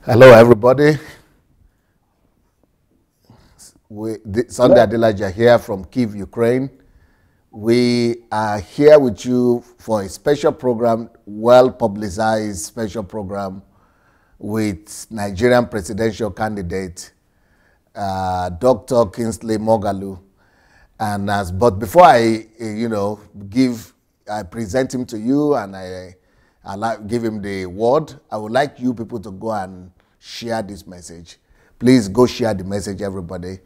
Hello, everybody. Sunday Adelaja here from Kyiv, Ukraine. We are here with you for a special program, well-publicized special program with Nigerian presidential candidate, Dr. Kingsley Moghalu. But before I present him to you and I give him the word, I would like you people to go and share this message. Please go share the message, everybody,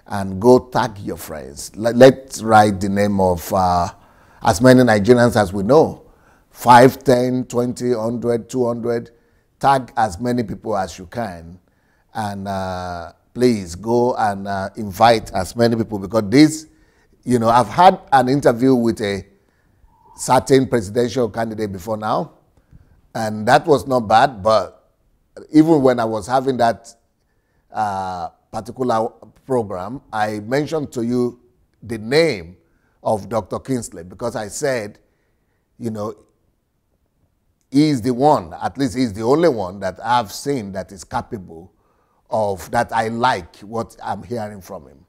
and go tag your friends. Let's write the name of as many Nigerians as we know, 5, 10, 20, 100, 200. Tag as many people as you can. And please go and invite as many people, because this, I've had an interview with a certain presidential candidate before now, and that was not bad. But even when I was having that particular program, I mentioned to you the name of Dr. Kingsley, because I said, he's the one, at least he's the only one that I've seen that is capable of, that I like what I'm hearing from him.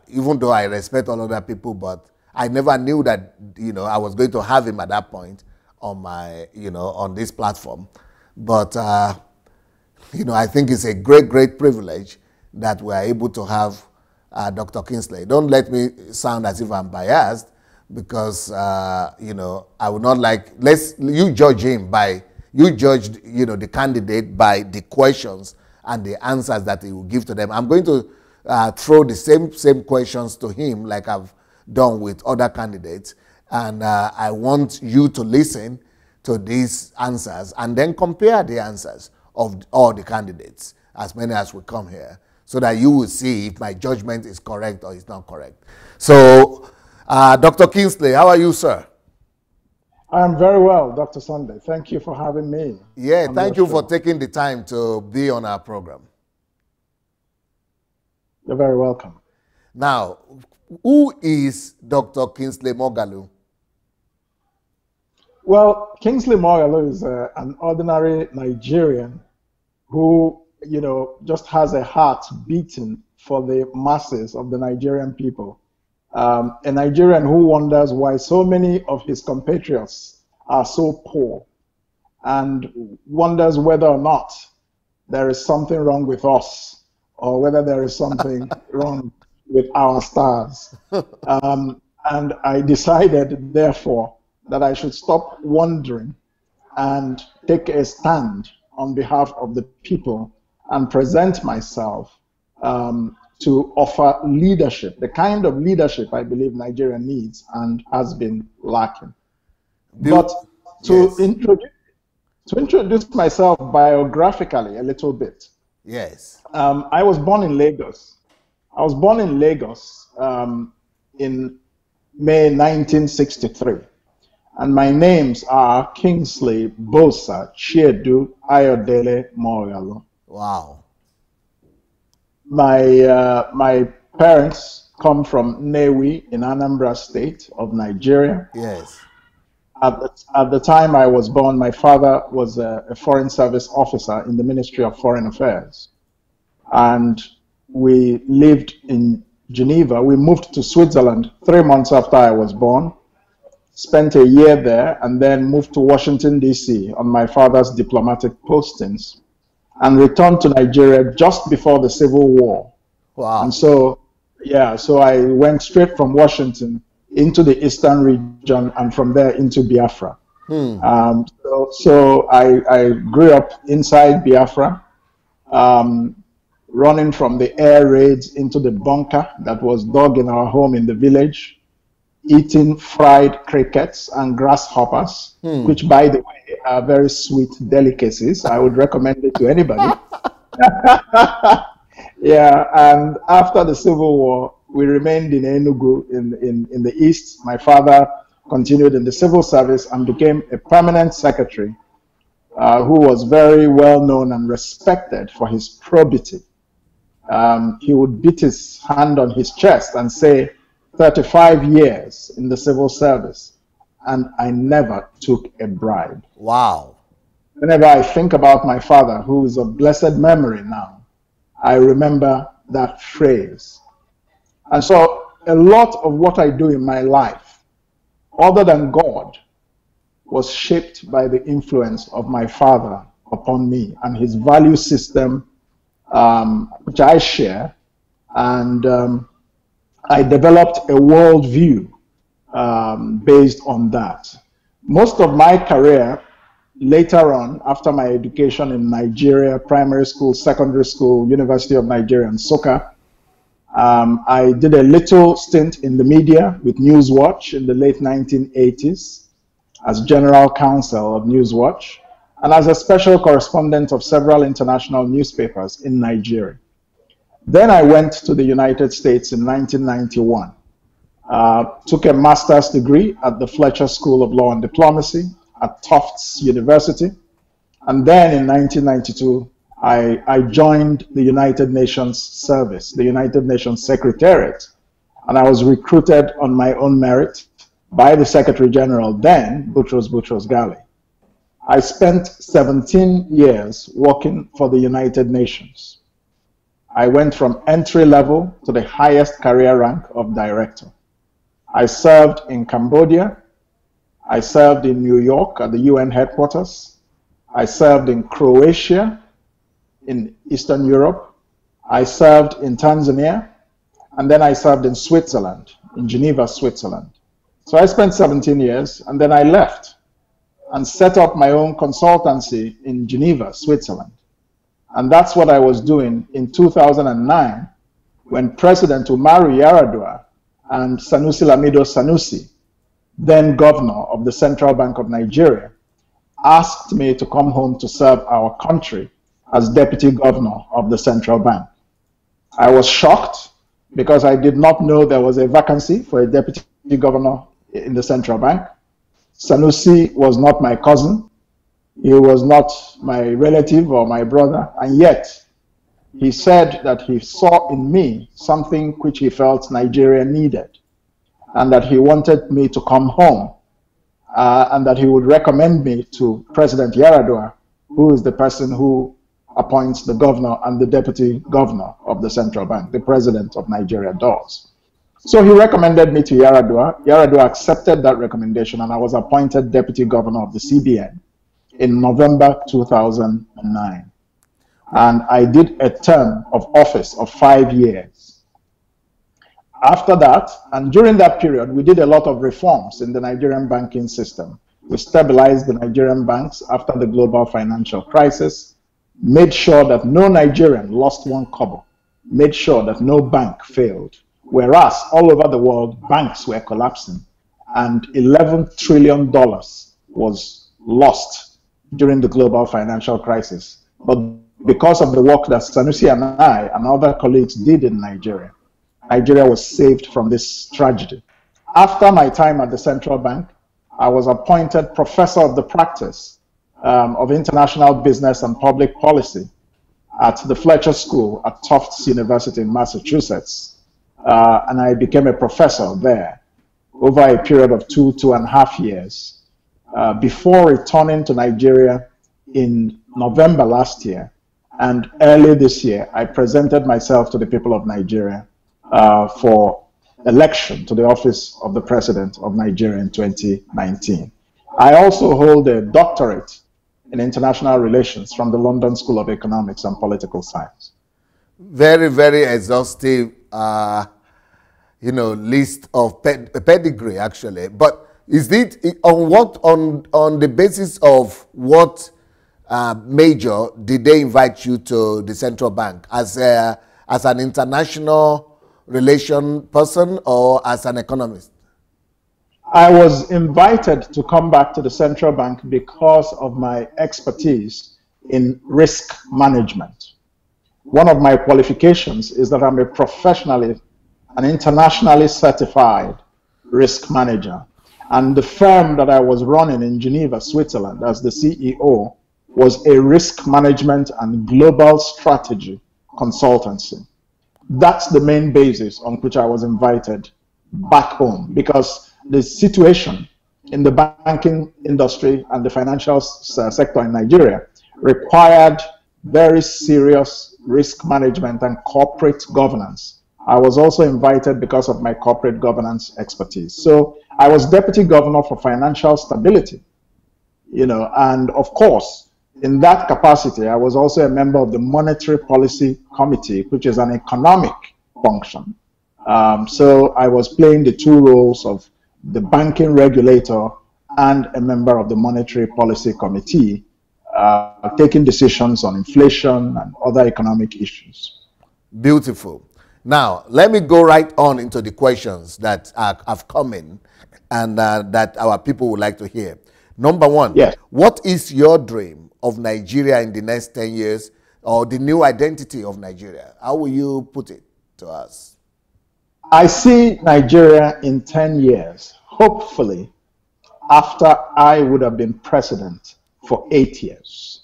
Even though I respect all other people, but I never knew that, I was going to have him at that point on my, on this platform. But, I think it's a great, great privilege that we are able to have Dr. Kingsley. Don't let me sound as if I'm biased, because, I would not like, you judge him by, you judged, the candidate by the questions and the answers that he will give to them. I'm going to throw the same questions to him like I've done with other candidates. And I want you to listen to these answers and then compare the answers of all the candidates, as many as will come here, so that you will see if my judgment is correct or is not correct. So, Dr. Kingsley, how are you, sir? I'm very well, Dr. Sunday. Thank you for having me. Yeah, thank you for taking the time to be on our program. You're very welcome. Now, who is Dr. Kingsley Moghalu? Well, Kingsley Moghalu is an ordinary Nigerian who, just has a heart beating for the masses of the Nigerian people. A Nigerian who wonders why so many of his compatriots are so poor, and wonders whether or not there is something wrong with us, or whether there is something wrong with our stars. And I decided, therefore, that I should stop wondering and take a stand on behalf of the people and present myself to offer leadership, the kind of leadership I believe Nigeria needs and has been lacking. But to introduce myself biographically a little bit. Yes. I was born in Lagos. I was born in Lagos in May 1963. And my names are Kingsley Bosa Chiedu Ayodele Moghalu. Wow. My parents come from Nnewi in Anambra State of Nigeria. Yes. At the time I was born, my father was a foreign service officer in the Ministry of Foreign Affairs. And we lived in Geneva. We moved to Switzerland 3 months after I was born, spent a year there, and then moved to Washington, D.C. on my father's diplomatic postings, and returned to Nigeria just before the Civil War. Wow. And so I went straight from Washington into the Eastern region, and from there into Biafra. So I grew up inside Biafra, running from the air raids into the bunker that was dug in our home in the village, eating fried crickets and grasshoppers, which, by the way, are very sweet delicacies. I would recommend it to anybody. Yeah, and after the Civil War, we remained in Enugu in the east. My father continued in the civil service and became a permanent secretary who was very well known and respected for his probity. He would beat his hand on his chest and say, 35 years in the civil service, and I never took a bribe. Wow. Whenever I think about my father, who is of blessed memory now, I remember that phrase. And so a lot of what I do in my life, other than God, was shaped by the influence of my father upon me and his value system, which I share. And I developed a worldview based on that. Most of my career later on, after my education in Nigeria, primary school, secondary school, University of Nigeria, and Soka, I did a little stint in the media with Newswatch in the late 1980s as general counsel of Newswatch and as a special correspondent of several international newspapers in Nigeria. Then I went to the United States in 1991, took a master's degree at the Fletcher School of Law and Diplomacy at Tufts University. And then in 1992, I joined the United Nations Service, the United Nations Secretariat, and I was recruited on my own merit by the Secretary General then, Boutros Ghali. I spent 17 years working for the United Nations. I went from entry level to the highest career rank of director. I served in Cambodia. I served in New York at the UN headquarters. I served in Croatia, in Eastern Europe. I served in Tanzania, and then I served in Switzerland, in Geneva, Switzerland. So I spent 17 years, and then I left and set up my own consultancy in Geneva, Switzerland. And that's what I was doing in 2009 when President Umaru Yar'Adua and Sanusi Lamido Sanusi, then governor of the Central Bank of Nigeria, asked me to come home to serve our country as deputy governor of the central bank. I was shocked because I did not know there was a vacancy for a deputy governor in the central bank. Sanusi was not my cousin. He was not my relative or my brother, and yet he said that he saw in me something which he felt Nigeria needed, and that he wanted me to come home, and that he would recommend me to President Yar'Adua, who is the person who appoints the governor and the deputy governor of the central bank. The president of Nigeria does. So he recommended me to Yar'Adua. Yar'Adua accepted that recommendation, and I was appointed deputy governor of the CBN in November 2009. And I did a term of office of 5 years. After that, and during that period, we did a lot of reforms in the Nigerian banking system. We stabilized the Nigerian banks after the global financial crisis, made sure that no Nigerian lost one kobo, made sure that no bank failed. Whereas all over the world, banks were collapsing, and $11 trillion was lost during the global financial crisis. But because of the work that Sanusi and I and other colleagues did in Nigeria, Nigeria was saved from this tragedy. After my time at the central bank, I was appointed professor of the practice of international business and public policy at the Fletcher School at Tufts University in Massachusetts. And I became a professor there over a period of 2.5 years before returning to Nigeria in November last year. And early this year, I presented myself to the people of Nigeria for election to the office of the President of Nigeria in 2019. I also hold a doctorate in international relations from the London School of Economics and Political Science. Very, very exhaustive, list of pedigree, actually. But is it on the basis of what major did they invite you to the central bank as an international relation person or as an economist? I was invited to come back to the central bank because of my expertise in risk management. One of my qualifications is that I'm a professionally and internationally certified risk manager. And the firm that I was running in Geneva, Switzerland as the CEO was a risk management and global strategy consultancy. That's the main basis on which I was invited back home, because the situation in the banking industry and the financial sector in Nigeria required very serious risk management and corporate governance. I was also invited because of my corporate governance expertise. So I was deputy governor for financial stability, and of course, in that capacity, I was also a member of the Monetary Policy Committee, which is an economic function. So I was playing the two roles of the banking regulator and a member of the Monetary Policy Committee, taking decisions on inflation and other economic issues. Beautiful. Now, let me go right on into the questions that have come in and that our people would like to hear. Number one, yes. What is your dream of Nigeria in the next 10 years, or the new identity of Nigeria? How will you put it to us? I see Nigeria in 10 years, hopefully, after I would have been president for 8 years,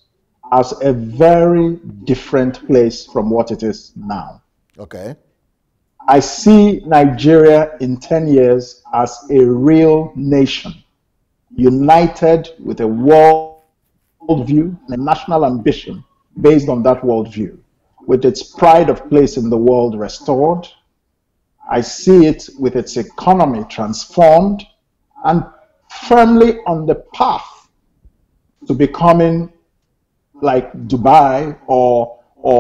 as a very different place from what it is now. Okay. I see Nigeria in 10 years as a real nation, united with a worldview and a national ambition based on that worldview, with its pride of place in the world restored. I see it with its economy transformed and firmly on the path to becoming like Dubai or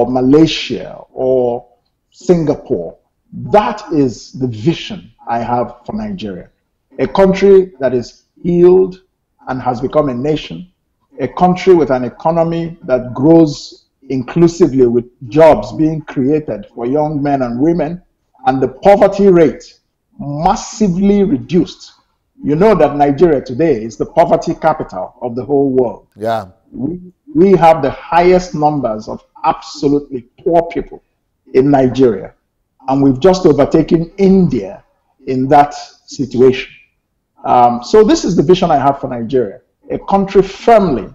Malaysia or Singapore. That is the vision I have for Nigeria. A country that is healed and has become a nation. A country with an economy that grows inclusively, with jobs being created for young men and women, and the poverty rate massively reduced. You know that Nigeria today is the poverty capital of the whole world. Yeah. We have the highest numbers of absolutely poor people in Nigeria. And we've just overtaken India in that situation. So this is the vision I have for Nigeria. A country firmly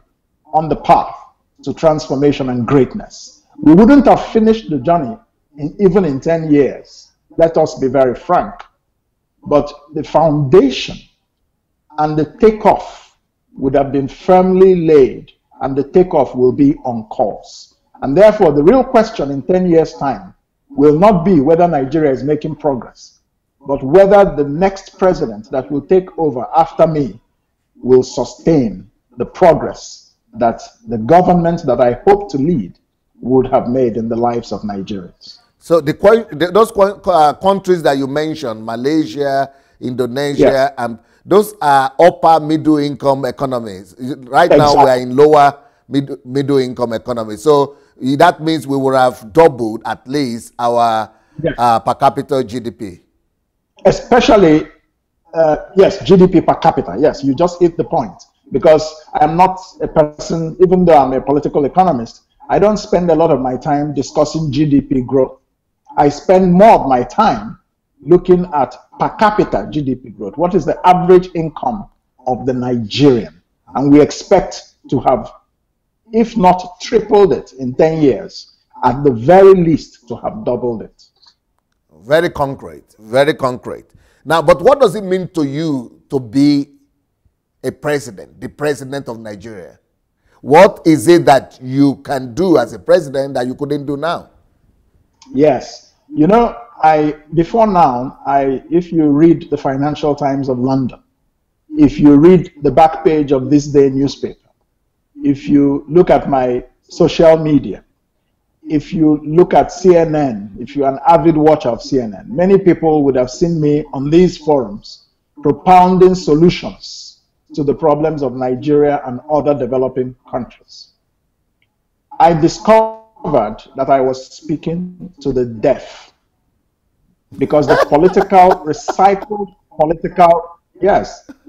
on the path to transformation and greatness. We wouldn't have finished the journey even in 10 years. Let us be very frank. But the foundation and the takeoff would have been firmly laid, and the takeoff will be on course. And therefore, the real question in 10 years' time will not be whether Nigeria is making progress, but whether the next president that will take over after me will sustain the progress that the government that I hope to lead would have made in the lives of Nigerians. So those countries that you mentioned, Malaysia, Indonesia, yes. Those are upper middle income economies. Right exactly. now we are in lower middle income economies. So that means we would have doubled at least our yes. Per capita GDP. Especially, yes, GDP per capita. Yes, you just hit the point. Because I am not a person, even though I'm a political economist, I don't spend a lot of my time discussing GDP growth. I spend more of my time looking at per capita GDP growth. What is the average income of the Nigerian? And we expect to have, if not tripled it in 10 years, at the very least to have doubled it. Very concrete, very concrete. Now, but what does it mean to you to be a president, the president of Nigeria? What is it that you can do as a president that you couldn't do now? Yes. You know, before now, if you read the Financial Times of London, if you read the back page of this day newspaper, if you look at my social media, if you look at CNN, if you're an avid watcher of CNN, many people would have seen me on these forums propounding solutions to the problems of Nigeria and other developing countries. I discovered that I was speaking to the deaf, because the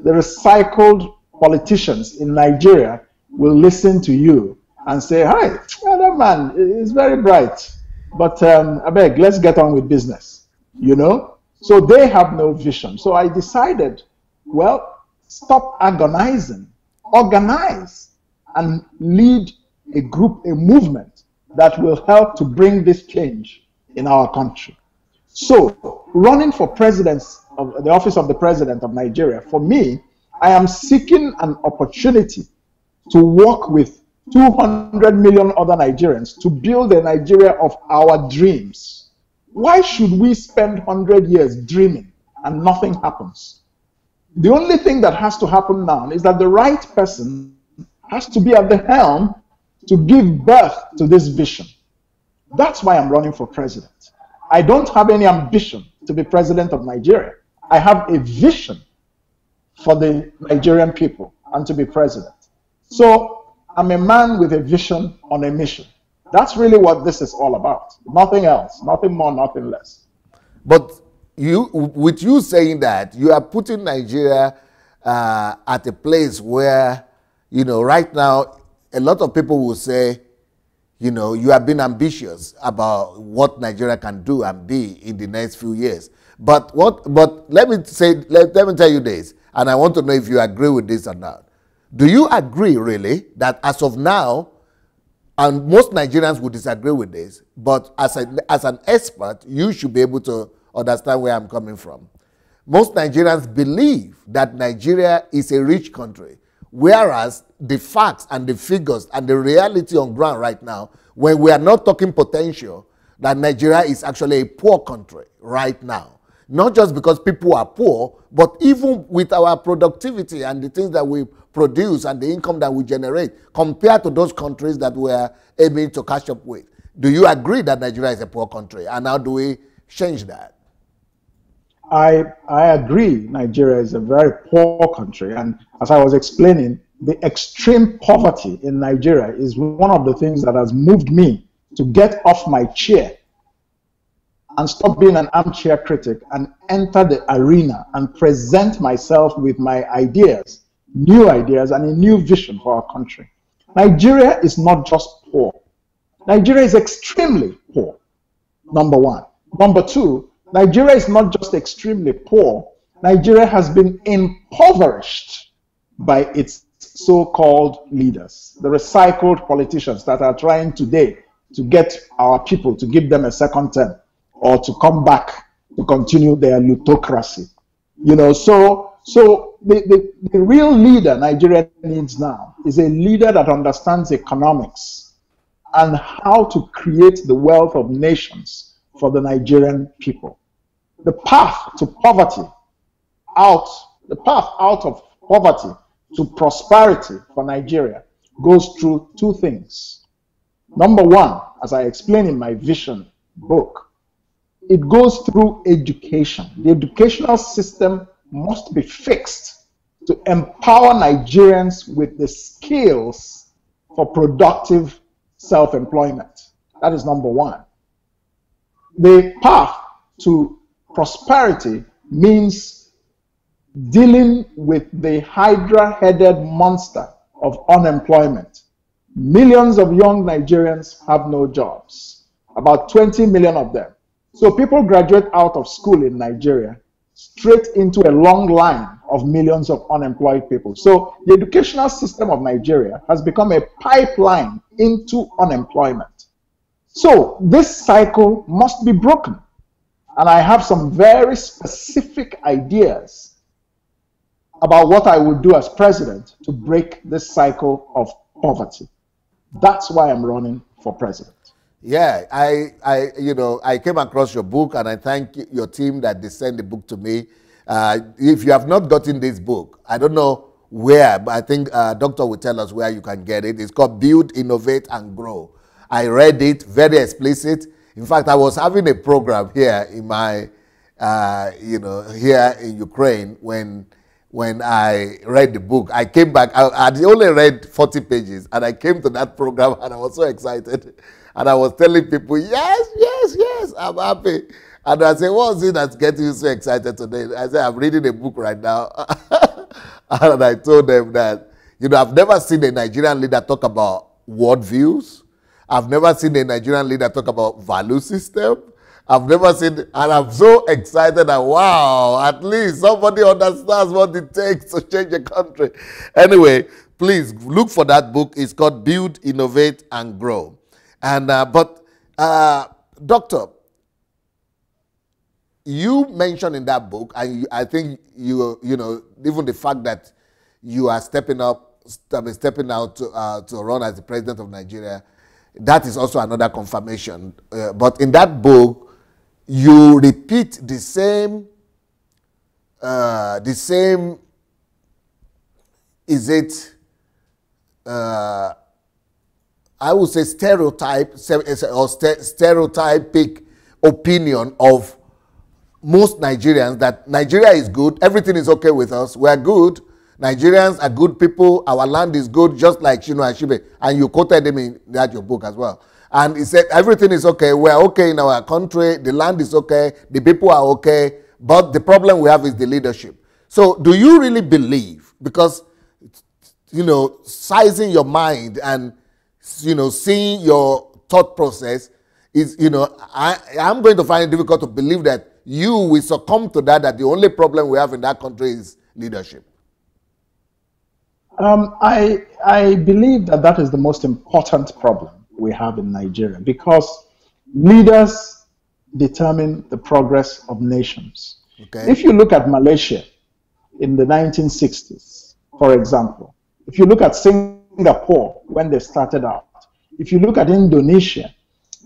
the recycled politicians in Nigeria will listen to you and say, hi, that man is very bright, but I beg, let's get on with business, you know? So they have no vision. So I decided, well, stop agonizing, organize, and lead a group, a movement that will help to bring this change in our country. So running for president of the office of the president of Nigeria, for me, I am seeking an opportunity to work with 200 million other Nigerians to build a Nigeria of our dreams. Why should we spend 100 years dreaming and nothing happens? The only thing that has to happen now is that the right person has to be at the helm to give birth to this vision. That's why I'm running for president. I don't have any ambition to be president of Nigeria. I have a vision for the Nigerian people and to be president. So I'm a man with a vision on a mission. That's really what this is all about. Nothing else, nothing more, nothing less. But with you saying that, you are putting Nigeria at a place where, right now, a lot of people will say, you have been ambitious about what Nigeria can do and be in the next few years. But let me tell you this, and I want to know if you agree with this or not. Do you agree really that as of now, and most Nigerians would disagree with this, but as an expert, you should be able to understand where I'm coming from. Most Nigerians believe that Nigeria is a rich country, whereas the facts and the figures and the reality on ground right now, when we are not talking potential, that Nigeria is actually a poor country right now. Not just because people are poor, but even with our productivity and the things that we produce and the income that we generate compared to those countries that we are able to catch up with. Do you agree that Nigeria is a poor country? And how do we change that? I agree Nigeria is a very poor country. And as I was explaining, the extreme poverty in Nigeria is one of the things that has moved me to get off my chair and stop being an armchair critic and enter the arena and present myself with my ideas, new ideas, and a new vision for our country. Nigeria is not just poor. Nigeria is extremely poor, number one. Number two, Nigeria is not just extremely poor. Nigeria has been impoverished by its so-called leaders, the recycled politicians that are trying today to get our people to give them a second term or to come back to continue their plutocracy. So the real leader Nigeria needs now is a leader that understands economics and how to create the wealth of nations for the Nigerian people. The path to poverty, the path out of poverty to prosperity for Nigeria goes through two things. Number one, as I explain in my vision book, it goes through education. The educational system must be fixed to empower Nigerians with the skills for productive self-employment. That is number one. The path to prosperity means dealing with the hydra-headed monster of unemployment. Millions of young Nigerians have no jobs, about 20 million of them. So people graduate out of school in Nigeria straight into a long line of millions of unemployed people. So the educational system of Nigeria has become a pipeline into unemployment. So this cycle must be broken. And I have some very specific ideas about what I would do as president to break this cycle of poverty. That's why I'm running for president. Yeah, I came across your book, and I thank your team that they sent the book to me. If you have not gotten this book, I don't know where, but I think Doctor will tell us where you can get it. It's called Build, Innovate, and Grow. I read it, very explicit. In fact, I was having a program here in my, here in Ukraine when I read the book. I came back, I only read 40 pages, and I came to that program, and I was so excited. And I was telling people, yes, I'm happy. And I said, what is it that's getting you so excited today? I said, I'm reading a book right now. And I told them that, I've never seen a Nigerian leader talk about worldviews. I've never seen a Nigerian leader talk about value system. I've never seen, and I'm so excited that, wow, at least somebody understands what it takes to change a country. Anyway, please look for that book. It's called Build, Innovate, and Grow. And Doctor, you mentioned in that book, and I think even the fact that you are stepping up, stepping out to run as the president of Nigeria, that is also another confirmation. But in that book, you repeat the same, is it, I would say stereotypic opinion of most Nigerians that Nigeria is good, everything is okay with us, we're good, Nigerians are good people, our land is good, just like Chinua Achebe, and you quoted him in that your book as well. And he said everything is okay, we're okay in our country, the land is okay, the people are okay, but the problem we have is the leadership. So do you really believe, because, sizing your mind and, seeing your thought process is, I'm going to find it difficult to believe that you will succumb to that the only problem we have in that country is leadership. I believe that is the most important problem we have in Nigeria, because leaders determine the progress of nations. Okay. If you look at Malaysia in the 1960s, for example, if you look at Singapore when they started out, if you look at Indonesia,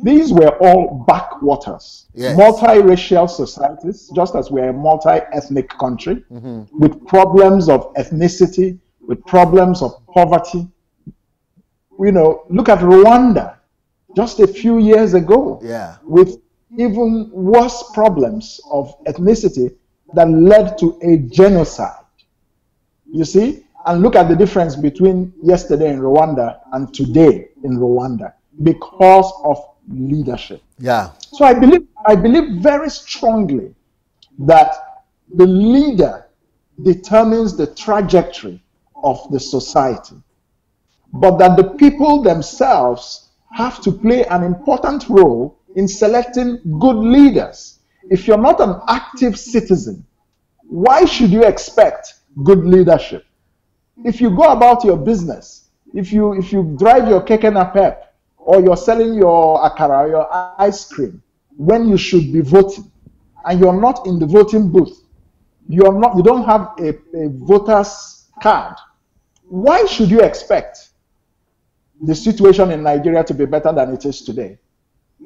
these were all backwaters, yes, multiracial societies, just as we're a multi-ethnic country, with problems of ethnicity, with problems of poverty. Look at Rwanda just a few years ago, with even worse problems of ethnicity that led to a genocide. You see? And look at the difference between yesterday in Rwanda and today in Rwanda because of leadership. Yeah. So I believe very strongly that the leader determines the trajectory of the society, but that the people themselves have to play an important role in selecting good leaders. If you're not an active citizen, why should you expect good leadership? If you go about your business, if you drive your keke napep, or you're selling your akara, your ice cream, when you should be voting, and you're not in the voting booth, you don't have a voter's card, why should you expect the situation in Nigeria to be better than it is today?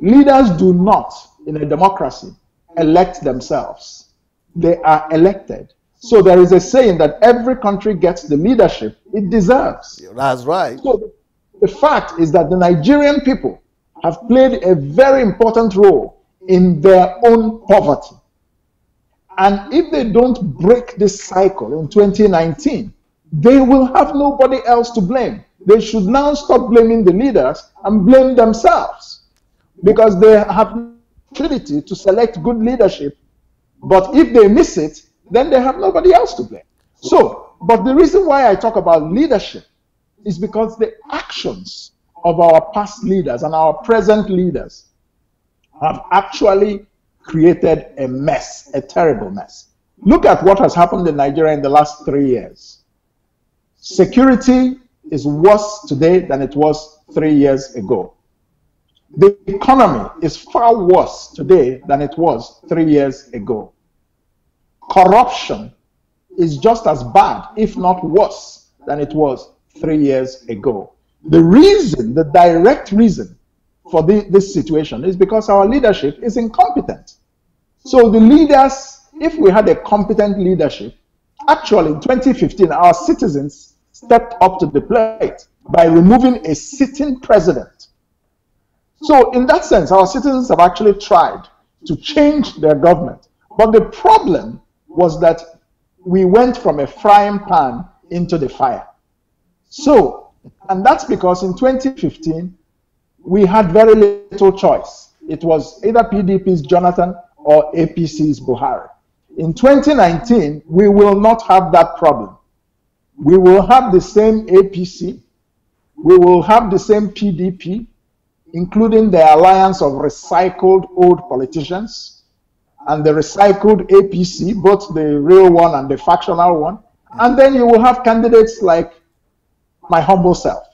Leaders do not, in a democracy, elect themselves. They are elected. So there is a saying that every country gets the leadership it deserves. That's right. So the fact is that the Nigerian people have played a very important role in their own poverty. And if they don't break this cycle in 2019, they will have nobody else to blame. They should now stop blaming the leaders and blame themselves, because they have the opportunity to select good leadership, but if they miss it, then they have nobody else to blame. So, but the reason why I talk about leadership is because the actions of our past leaders and our present leaders have actually created a mess, a terrible mess. Look at what has happened in Nigeria in the last 3 years. Security is worse today than it was 3 years ago. The economy is far worse today than it was 3 years ago. Corruption is just as bad, if not worse, than it was 3 years ago. The direct reason for this situation is because our leadership is incompetent. So the leaders, if we had a competent leadership, actually in 2015, our citizens stepped up to the plate by removing a sitting president. So in that sense, our citizens have actually tried to change their government. But the problem was that we went from a frying pan into the fire. So, and that's because in 2015, we had very little choice. It was either PDP's Jonathan or APC's Buhari. In 2019, we will not have that problem. We will have the same APC, we will have the same PDP, including the alliance of recycled old politicians and the recycled APC, both the real one and the factional one. And then you will have candidates like my humble self.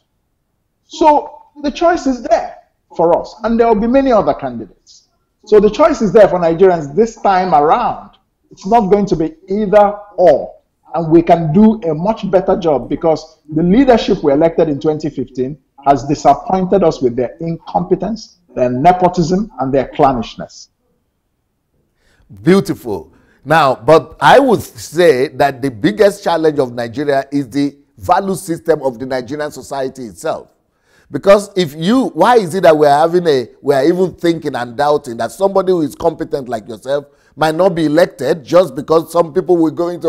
So the choice is there for us, and there will be many other candidates. So the choice is there for Nigerians this time around. It's not going to be either or. and we can do a much better job, because the leadership we elected in 2015 has disappointed us with their incompetence, their nepotism, and their clannishness. Beautiful. Now, but I would say that the biggest challenge of Nigeria is the value system of the Nigerian society itself. Because why is it that we are even thinking and doubting that somebody who is competent like yourself might not be elected just because some people who are going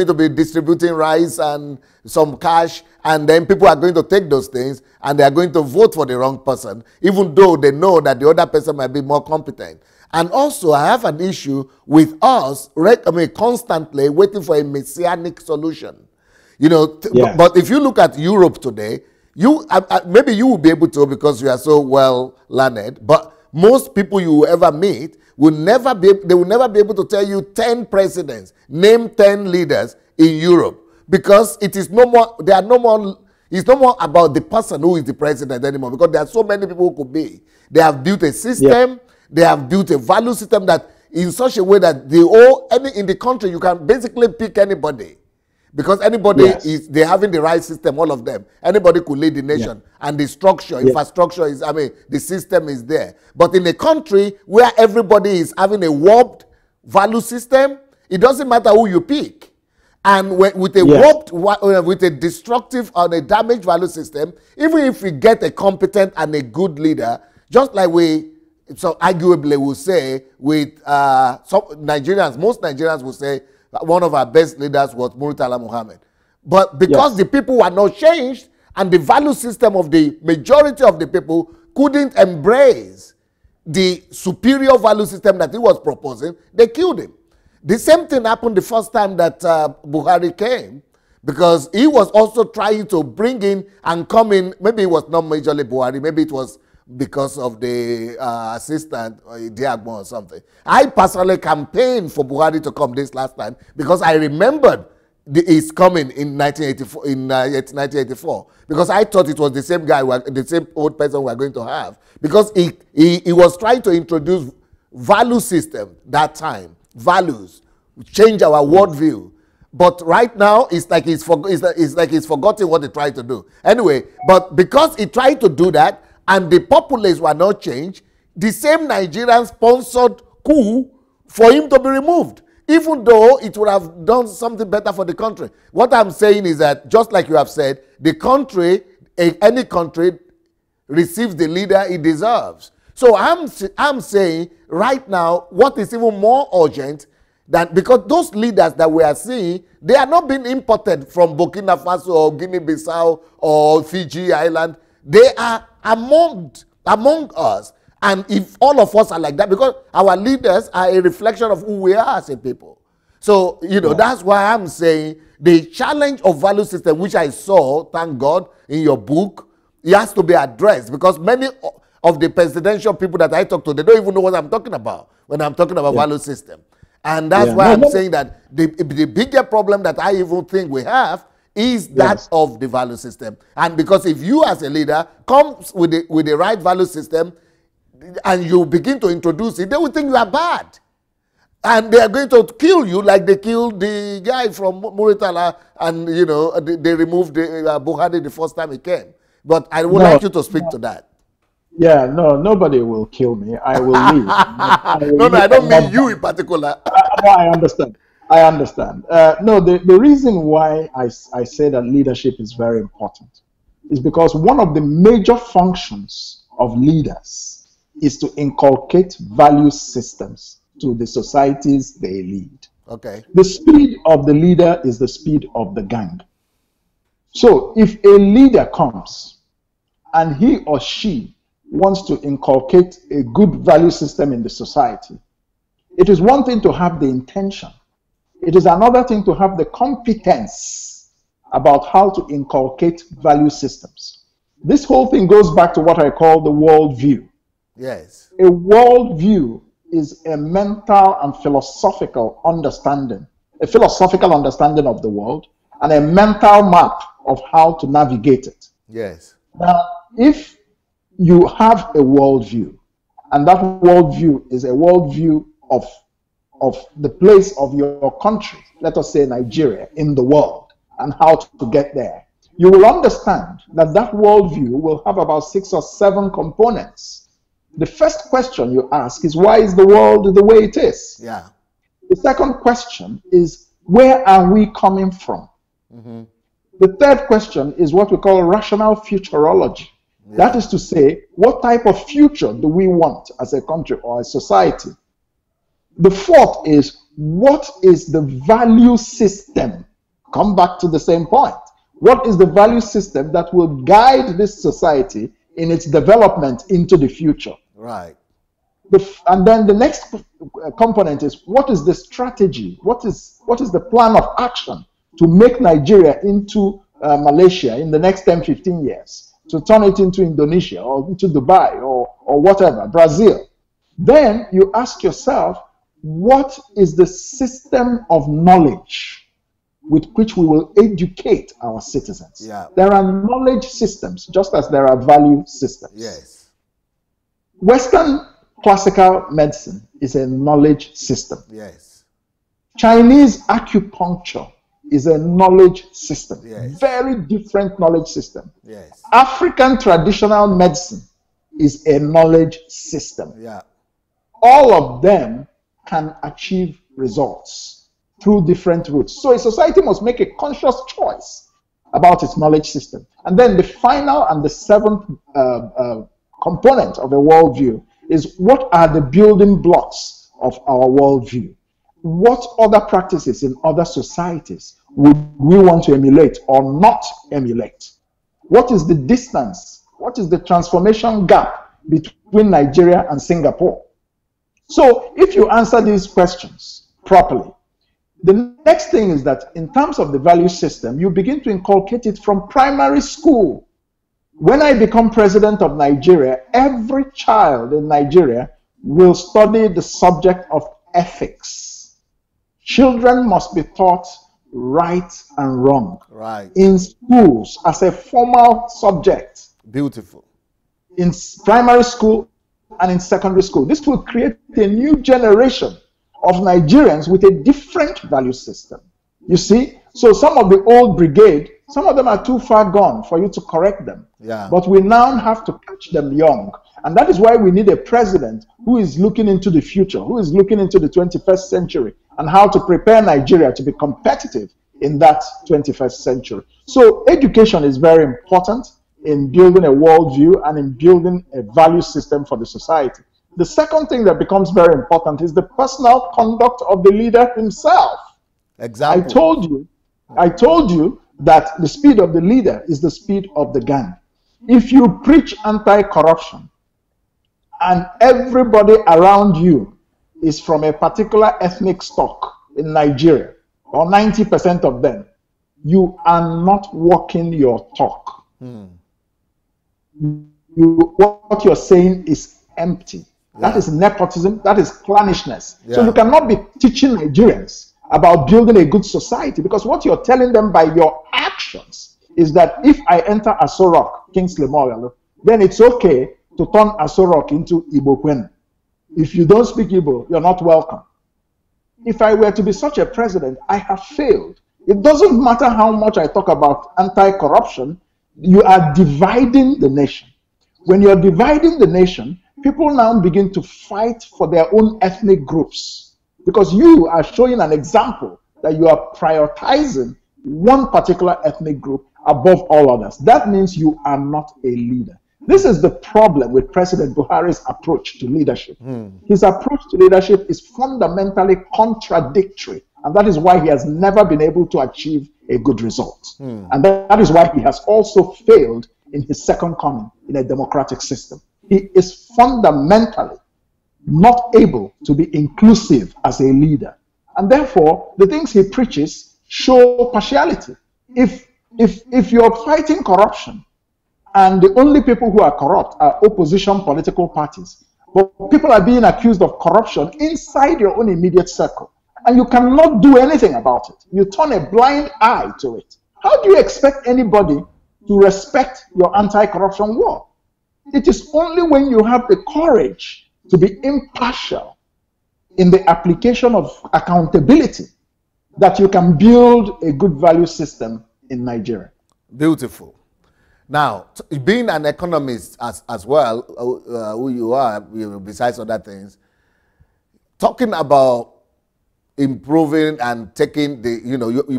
to be distributing rice and some cash, and then people are going to take those things and they are going to vote for the wrong person, even though they know that the other person might be more competent. And also, I have an issue with us, constantly waiting for a messianic solution. Yes. But if you look at Europe today, maybe you will be able to, because you are so well learned, but most people you will ever meet will never be able to tell you 10 presidents, name 10 leaders in Europe, because it's no more about the person who is the president anymore, because there are so many people who could be. They have built a system, they have built a value system that in such a way that in the country you can basically pick anybody. Because anybody they're having the right system, all of them. Anybody could lead the nation. And the structure, infrastructure the system is there. But in a country where everybody is having a warped value system, it doesn't matter who you pick. And with a warped, with a destructive or a damaged value system, even if we get a competent and a good leader, just like arguably will say with most Nigerians will say, one of our best leaders was Murtala Muhammad. But because the people were not changed and the value system of the majority of the people couldn't embrace the superior value system that he was proposing, they killed him. The same thing happened the first time that Buhari came, because he was also trying to bring in and come in. Maybe it was not majorly Buhari, maybe it was because of the assistant Diagmo or something. I personally campaigned for Buhari to come this last time because I remembered he's coming in 1984, because I thought it was the same guy, the same old person we are going to have, because he was trying to introduce value system that time, values, change our worldview. But right now, it's like he's forgotten what he tried to do. Anyway, but because he tried to do that, and the populace were not changed, the same Nigerians sponsored coup for him to be removed, even though it would have done something better for the country. What I'm saying is that, just like you have said, the country, any country, receives the leader it deserves. So I'm saying right now, what is even more urgent, because those leaders that we are seeing, they are not being imported from Burkina Faso or Guinea-Bissau or Fiji Island. They are among us. And if all of us are like that, because our leaders are a reflection of who we are as a people. So, that's why I'm saying the challenge of value system, which I saw, thank God, in your book, it has to be addressed, because many of the presidential people that I talk to, they don't even know what I'm talking about when I'm talking about value system. And that's why I'm saying that the bigger problem that I even think we have is that of the value system. And because if you as a leader comes with the right value system and you begin to introduce it, they will think you are bad. And they are going to kill you like they killed the guy from Muritala, and they removed Buhari the first time he came. But I would like you to speak to that. Yeah, nobody will kill me. I will leave. I don't mean you in particular. I understand. The reason why I say that leadership is very important is because one of the major functions of leaders is to inculcate value systems to the societies they lead. Okay. The speed of the leader is the speed of the gang. So if a leader comes and he or she wants to inculcate a good value system in the society, it is one thing to have the intention. It is another thing to have the competence about how to inculcate value systems. This whole thing goes back to what I call the worldview. Yes. A worldview is a mental and philosophical understanding, a philosophical understanding of the world, and a mental map of how to navigate it. Yes. Now, if you have a worldview, and that worldview is a worldview of of the place of your country, let us say Nigeria, in the world, and how to get there, you will understand that that worldview will have about 6 or 7 components. The first question you ask is, why is the world the way it is? Yeah. The second question is, where are we coming from? Mm-hmm. The third question is what we call rational futurology. Yeah. That is to say, what type of future do we want as a country or a society? The fourth is, what is the value system? Come back to the same point. What is the value system that will guide this society in its development into the future? Right. And then the next component is, what is the strategy? What is the plan of action to make Nigeria into Malaysia in the next 10, 15 years, to turn it into Indonesia or into Dubai or whatever, Brazil? Then you ask yourself, what is the system of knowledge with which we will educate our citizens? Yeah. There are knowledge systems, just as there are value systems. Yes. Western classical medicine is a knowledge system. Yes. Chinese acupuncture is a knowledge system. Yes. Very different knowledge system. Yes. African traditional medicine is a knowledge system. Yeah. All of them can achieve results through different routes. So a society must make a conscious choice about its knowledge system. And then the final and the seventh component of a worldview is, what are the building blocks of our worldview? What other practices in other societies would we want to emulate or not emulate? What is the distance? What is the transformation gap between Nigeria and Singapore? So if you answer these questions properly, the next thing is that in terms of the value system, you begin to inculcate it from primary school. When I become president of Nigeria, every child in Nigeria will study the subject of ethics. Children must be taught right and wrong. Right. In schools as a formal subject. Beautiful. In primary school and in secondary school. This will create a new generation of Nigerians with a different value system. You see? So some of the old brigade, some of them are too far gone for you to correct them. Yeah. But we now have to catch them young. And that is why we need a president who is looking into the future, who is looking into the 21st century and how to prepare Nigeria to be competitive in that 21st century. So education is very important in building a worldview and in building a value system for the society. The second thing that becomes very important is the personal conduct of the leader himself. Example. I told you that the speed of the leader is the speed of the gang. If you preach anti-corruption and everybody around you is from a particular ethnic stock in Nigeria, or 90% of them, you are not walking your talk. What you're saying is empty. Yeah. That is nepotism, that is clannishness. Yeah. So you cannot be teaching Nigerians about building a good society, because what you're telling them by your actions is that if I enter Aso Rock, Kingsley Moghalu, then it's okay to turn Aso Rock into Igbo Kwen. If you don't speak Igbo, you're not welcome. If I were to be such a president, I have failed. It doesn't matter how much I talk about anti-corruption, you are dividing the nation. When you're dividing the nation, people now begin to fight for their own ethnic groups, because you are showing an example that you are prioritizing one particular ethnic group above all others. That means you are not a leader. This is the problem with President Buhari's approach to leadership. His approach to leadership is fundamentally contradictory, and that is why he has never been able to achieve a good result. And that is why he has also failed in his second coming in a democratic system. He is fundamentally not able to be inclusive as a leader. And therefore, the things he preaches show partiality. If you're fighting corruption, and the only people who are corrupt are opposition political parties, but people are being accused of corruption inside your own immediate circle, and you cannot do anything about it. You turn a blind eye to it. How do you expect anybody to respect your anti-corruption war? It is only when you have the courage to be impartial in the application of accountability that you can build a good value system in Nigeria. Beautiful. Now, being an economist as well, who you are, besides other things, talking about improving and taking the,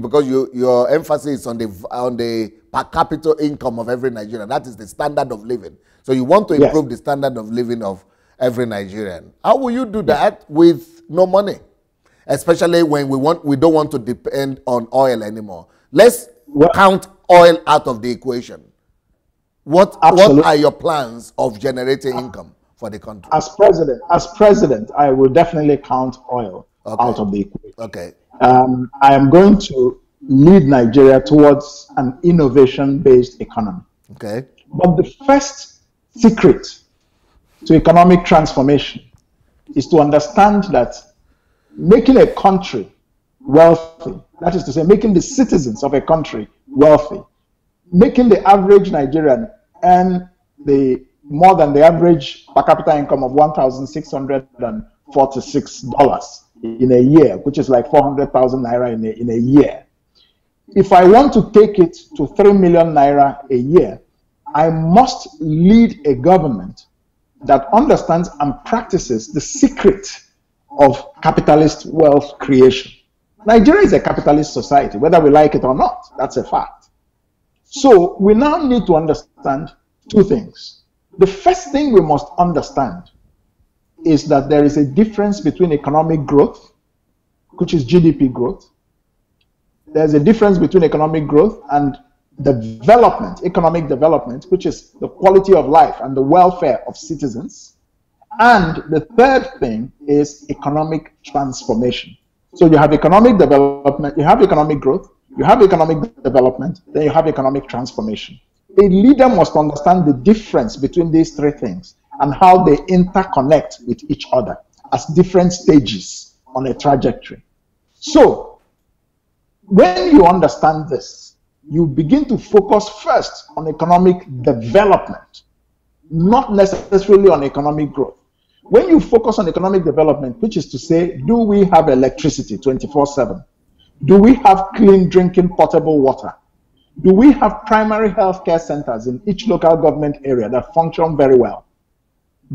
because your emphasis is on the per capita income of every Nigerian. That is the standard of living. So you want to improve the standard of living of every Nigerian. How will you do that with no money? Especially when we don't want to depend on oil anymore. Let's count oil out of the equation. What are your plans of generating income for the country? As president, I will definitely count oil out of the equation. Okay. I am going to lead Nigeria towards an innovation-based economy. Okay. But the first secret to economic transformation is to understand that making a country wealthy, that is to say, making the citizens of a country wealthy, making the average Nigerian earn more than the average per capita income of $1,646 in a year, which is like 400,000 naira in a year. If I want to take it to 3 million naira a year, I must lead a government that understands and practices the secret of capitalist wealth creation. Nigeria is a capitalist society, whether we like it or not. That's a fact. So we now need to understand two things. The first thing we must understand is that there is a difference between economic growth, which is GDP growth. There's a difference between economic growth and development, economic development, which is the quality of life and the welfare of citizens. And the third thing is economic transformation. So you have economic development, you have economic growth, you have economic development, then you have economic transformation. A leader must understand the difference between these three things and how they interconnect with each other as different stages on a trajectory. So when you understand this, you begin to focus first on economic development, not necessarily on economic growth. When you focus on economic development, which is to say, do we have electricity 24/7? Do we have clean drinking potable water? Do we have primary health care centers in each local government area that function very well?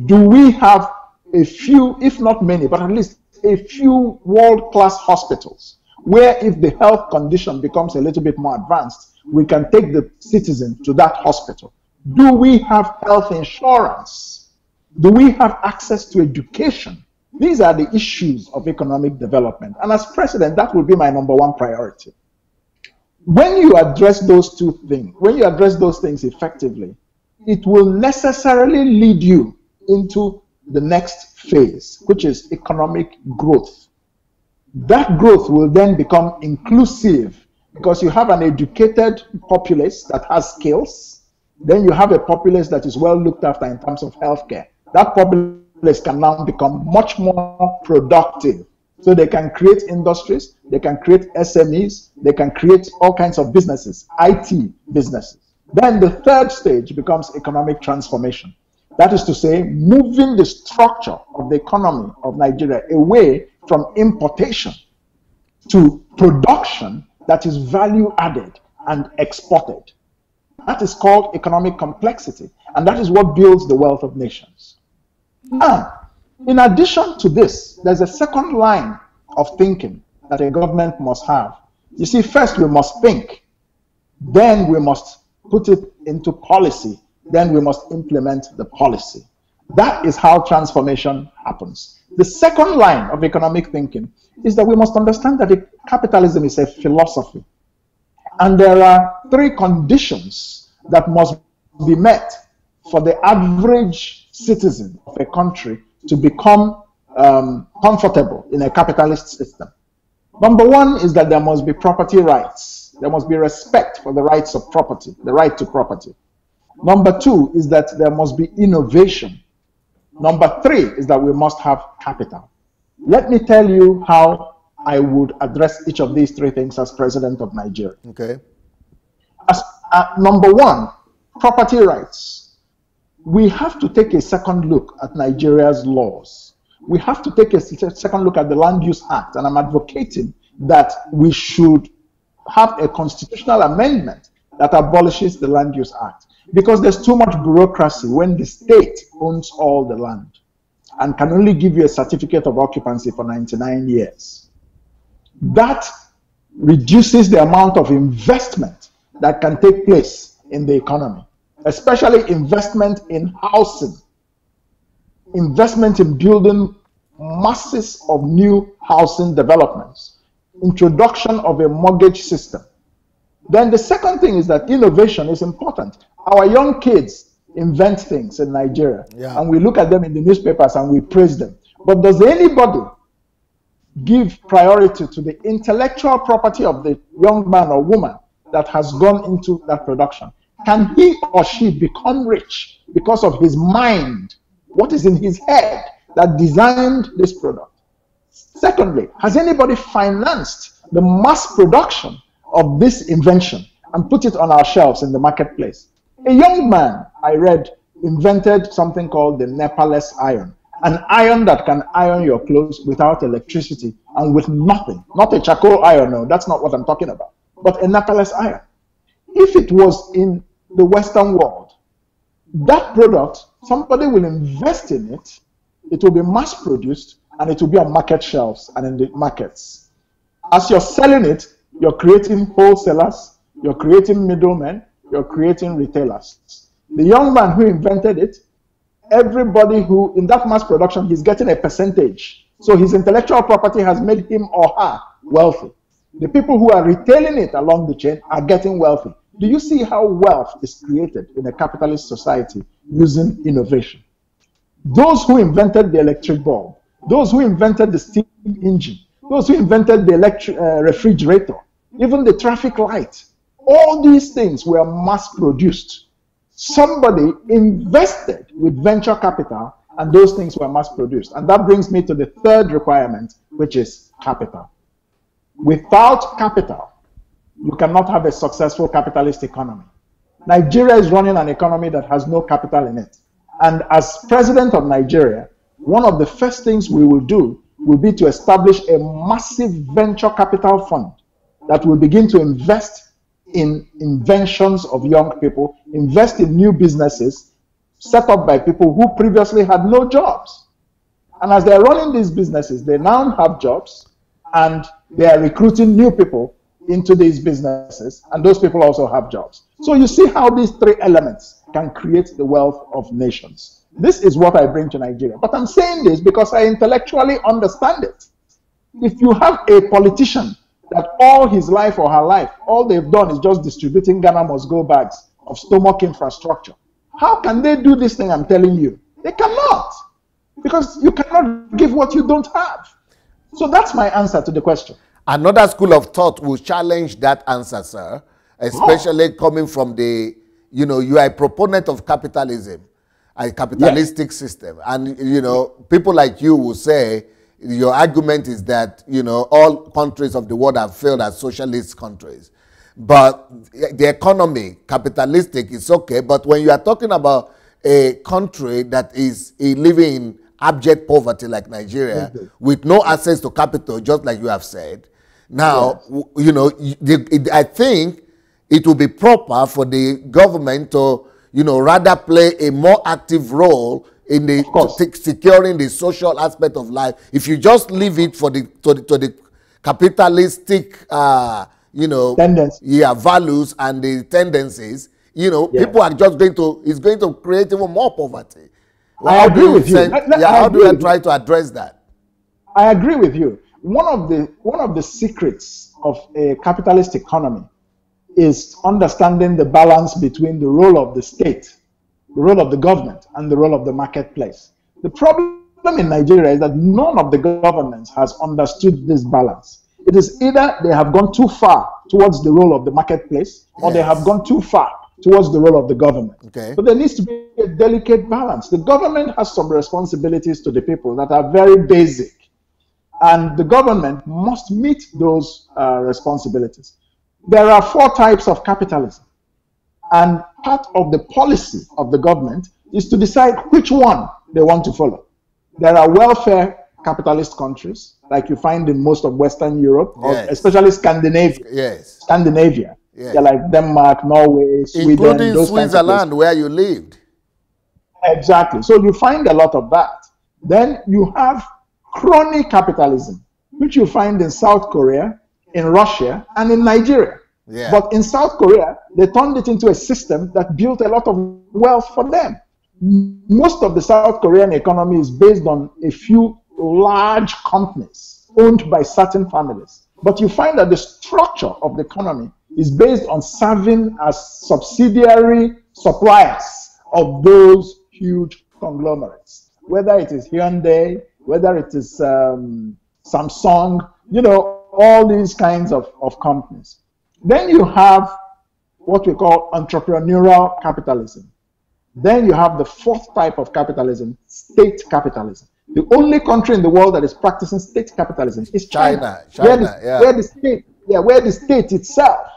Do we have a few, if not many, but at least a few world-class hospitals where if the health condition becomes a little bit more advanced, we can take the citizen to that hospital? Do we have health insurance? Do we have access to education? These are the issues of economic development. And as president, that will be my number one priority. When you address those two things, when you address those things effectively, it will necessarily lead you into the next phase, which is economic growth. That growth will then become inclusive because you have an educated populace that has skills. Then you have a populace that is well looked after in terms of healthcare. That populace can now become much more productive. So they can create industries, they can create SMEs, they can create all kinds of businesses, IT businesses. Then the third stage becomes economic transformation. That is to say, moving the structure of the economy of Nigeria away from importation to production that is value added and exported. That is called economic complexity, and that is what builds the wealth of nations. Now, in addition to this, there's a second line of thinking that a government must have. You see, first we must think, then we must put it into policy, then we must implement the policy. That is how transformation happens. The second line of economic thinking is that we must understand that capitalism is a philosophy. And there are three conditions that must be met for the average citizen of a country to become comfortable in a capitalist system. Number one is that there must be property rights. There must be respect for the rights of property, the right to property. Number two is that there must be innovation. Number three is that we must have capital. Let me tell you how I would address each of these three things as president of Nigeria. Okay. Number one, property rights. We have to take a second look at Nigeria's laws. we have to take a second look at the Land Use Act, and I'm advocating that we should have a constitutional amendment that abolishes the Land Use Act, because there's too much bureaucracy when the state owns all the land and can only give you a certificate of occupancy for 99 years. That reduces the amount of investment that can take place in the economy, especially investment in housing, investment in building masses of new housing developments, introduction of a mortgage system. Then the second thing is that innovation is important. Our young kids invent things in Nigeria, and we look at them in the newspapers and we praise them. But does anybody give priority to the intellectual property of the young man or woman that has gone into that production? Can he or she become rich because of his mind, what is in his head that designed this product? Secondly, has anybody financed the mass production of this invention and put it on our shelves in the marketplace? A young man, I read, invented something called the Nepalese iron, an iron that can iron your clothes without electricity and with nothing. Not a charcoal iron, no, that's not what I'm talking about, but a Nepalese iron. If it was in the Western world, that product, somebody will invest in it, it will be mass produced, and it will be on market shelves and in the markets. As you're selling it, you're creating wholesalers, you're creating middlemen, you're creating retailers. The young man who invented it, everybody who, in that mass production, he's getting a percentage. So his intellectual property has made him or her wealthy. The people who are retailing it along the chain are getting wealthy. Do you see how wealth is created in a capitalist society using innovation? Those who invented the electric bulb, those who invented the steam engine, those who invented the refrigerator, even the traffic light, all these things were mass produced. Somebody invested with venture capital, and those things were mass produced. And that brings me to the third requirement, which is capital. Without capital, you cannot have a successful capitalist economy. Nigeria is running an economy that has no capital in it. And as president of Nigeria, one of the first things we will do will be to establish a massive venture capital fund that will begin to invest in inventions of young people, invest in new businesses set up by people who previously had no jobs. And as they're running these businesses, they now have jobs, and they are recruiting new people into these businesses, and those people also have jobs. So you see how these three elements can create the wealth of nations. This is what I bring to Nigeria. But I'm saying this because I intellectually understand it. If you have a politician that all his life or her life, all they've done is just distributing Ghana must go bags of stomach infrastructure, how can they do this thing I'm telling you? They cannot. Because you cannot give what you don't have. So that's my answer to the question. Another school of thought will challenge that answer, sir, especially coming from the, you are a proponent of capitalism, a capitalistic system. And, people like you will say, your argument is that, all countries of the world have failed as socialist countries. But the economy, capitalistic, is okay. But when you are talking about a country that is living in abject poverty like Nigeria, with no access to capital, just like you have said, now, I think it will be proper for the government to, rather play a more active role in the securing the social aspect of life. If you just leave it for to the capitalistic, values and the tendencies, people are just it's going to create even more poverty. I agree with you. How do you try to address that? I agree with you. One of the secrets of a capitalist economy is understanding the balance between the role of the state, the role of the government, and the role of the marketplace. The problem in Nigeria is that none of the governments has understood this balance. It is either they have gone too far towards the role of the marketplace, or they have gone too far towards the role of the government. Okay. But there needs to be a delicate balance. The government has some responsibilities to the people that are very basic, and the government must meet those responsibilities. There are 4 types of capitalism, and part of the policy of the government is to decide which one they want to follow. There are welfare capitalist countries, like you find in most of Western Europe, or Yes. especially Scandinavia. Yes. Scandinavia. Yes. They're like Denmark, Norway, Sweden, Including those kinds of Switzerland, places. where you lived. Exactly. So you find a lot of that. Then you have crony capitalism, which you find in South Korea, in Russia, and in Nigeria. Yeah. But in South Korea, they turned it into a system that built a lot of wealth for them. Most of the South Korean economy is based on a few large companies owned by certain families. But you find that the structure of the economy is based on serving as subsidiary suppliers of those huge conglomerates. Whether it is Hyundai, whether it is Samsung, you know, all these kinds of companies. Then you have what we call entrepreneurial capitalism. Then you have the fourth type of capitalism, state capitalism. The only country in the world that is practicing state capitalism is China. Where the state itself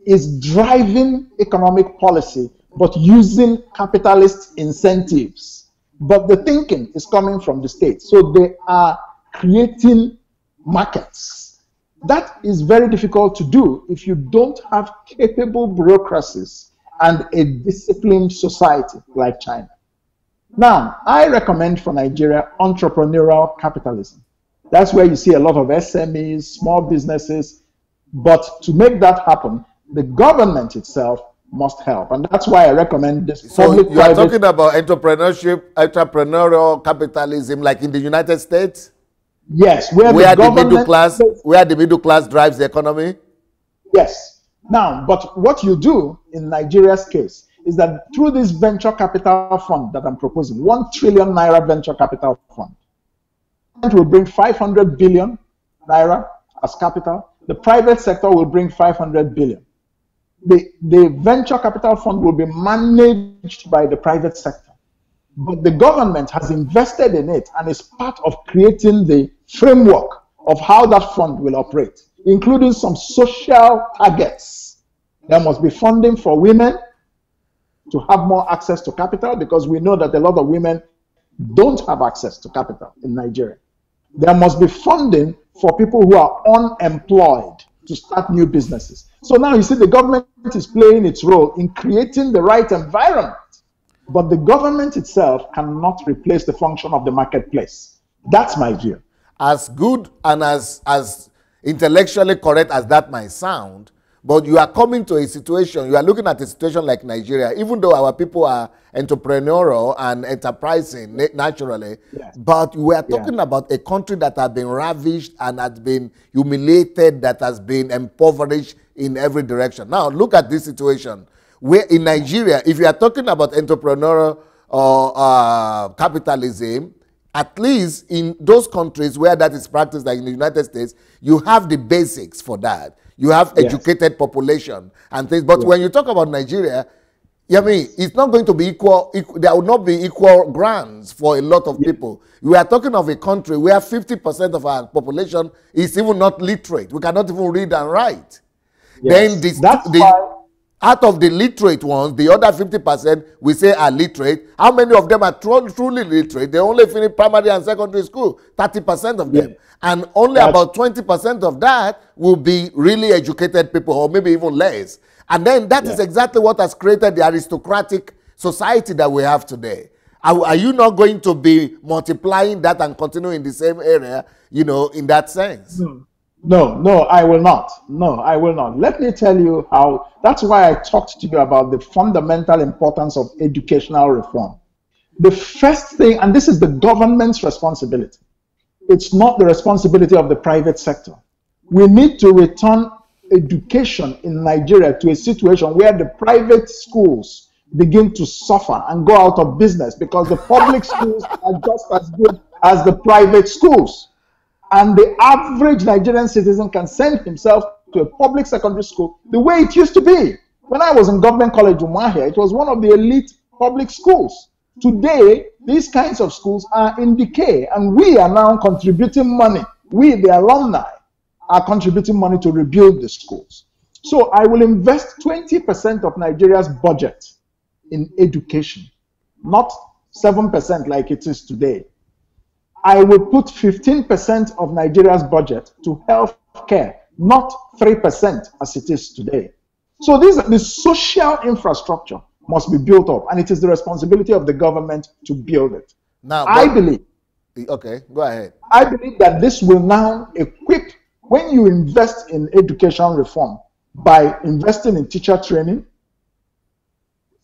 is driving economic policy, but using capitalist incentives. But the thinking is coming from the state. So they are creating markets. That is very difficult to do if you don't have capable bureaucracies and a disciplined society like China. Now, I recommend for Nigeria entrepreneurial capitalism. That's where you see a lot of SMEs, small businesses. But to make that happen, the government itself must help. And that's why I recommend this. So you are talking about entrepreneurial capitalism like in the United States? Yes, where the middle class drives the economy? Yes. Now, but what you do in Nigeria's case is that through this venture capital fund that I'm proposing, 1 trillion naira venture capital fund, it will bring 500 billion naira as capital. The private sector will bring 500 billion. The venture capital fund will be managed by the private sector. But the government has invested in it and is part of creating the framework of how that fund will operate, including some social targets. There must be funding for women to have more access to capital, because we know that a lot of women don't have access to capital in Nigeria. There must be funding for people who are unemployed to start new businesses. So now you see the government is playing its role in creating the right environment. But the government itself cannot replace the function of the marketplace. That's my view. As good and as intellectually correct as that might sound, but you are coming to a situation, you are looking at a situation like Nigeria, even though our people are entrepreneurial and enterprising naturally, yes. But we are talking about a country that has been ravished and has been humiliated, that has been impoverished in every direction. Now, look at this situation. Where in Nigeria, if you are talking about entrepreneurial capitalism, at least in those countries where that is practiced, like in the United States, you have the basics for that. You have educated population and things. But when you talk about Nigeria, I mean, it's not going to be equal. There will not be equal grants for a lot of people. We are talking of a country where 50% of our population is even not literate. We cannot even read and write. Then out of the literate ones, the other 50% we say are literate. How many of them are truly literate? They only finish primary and secondary school, 30% of them. And only about 20% of that will be really educated people, or maybe even less. And then that is exactly what has created the aristocratic society that we have today. Are you not going to be multiplying that and continue in the same area, you know, in that sense? No, I will not. No, I will not. Let me tell you how. That's why I talked to you about the fundamental importance of educational reform. The first thing, and this is the government's responsibility, it's not the responsibility of the private sector. We need to return education in Nigeria to a situation where the private schools begin to suffer and go out of business, because the public schools are just as good as the private schools. And the average Nigerian citizen can send himself to a public secondary school the way it used to be. When I was in Government College Umuahia, it was one of the elite public schools. Today, these kinds of schools are in decay, and we are now contributing money. We, the alumni, are contributing money to rebuild the schools. So I will invest 20% of Nigeria's budget in education, not 7% like it is today. I will put 15% of Nigeria's budget to health care, not 3% as it is today. So the social infrastructure must be built up, and it is the responsibility of the government to build it. Now, I believe. Okay, go ahead. I believe that this will now equip, when you invest in education reform, by investing in teacher training,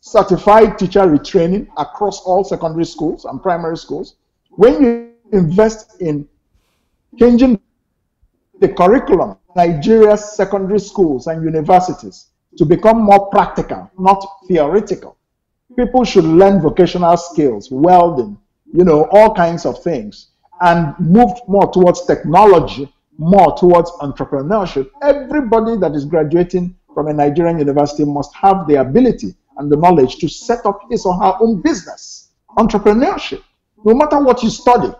certified teacher retraining across all secondary schools and primary schools, when you invest in changing the curriculum, Nigeria's secondary schools and universities to become more practical, not theoretical. People should learn vocational skills, welding, all kinds of things, and move more towards technology, more towards entrepreneurship. Everybody that is graduating from a Nigerian university must have the ability and the knowledge to set up his or her own business, entrepreneurship, no matter what you study.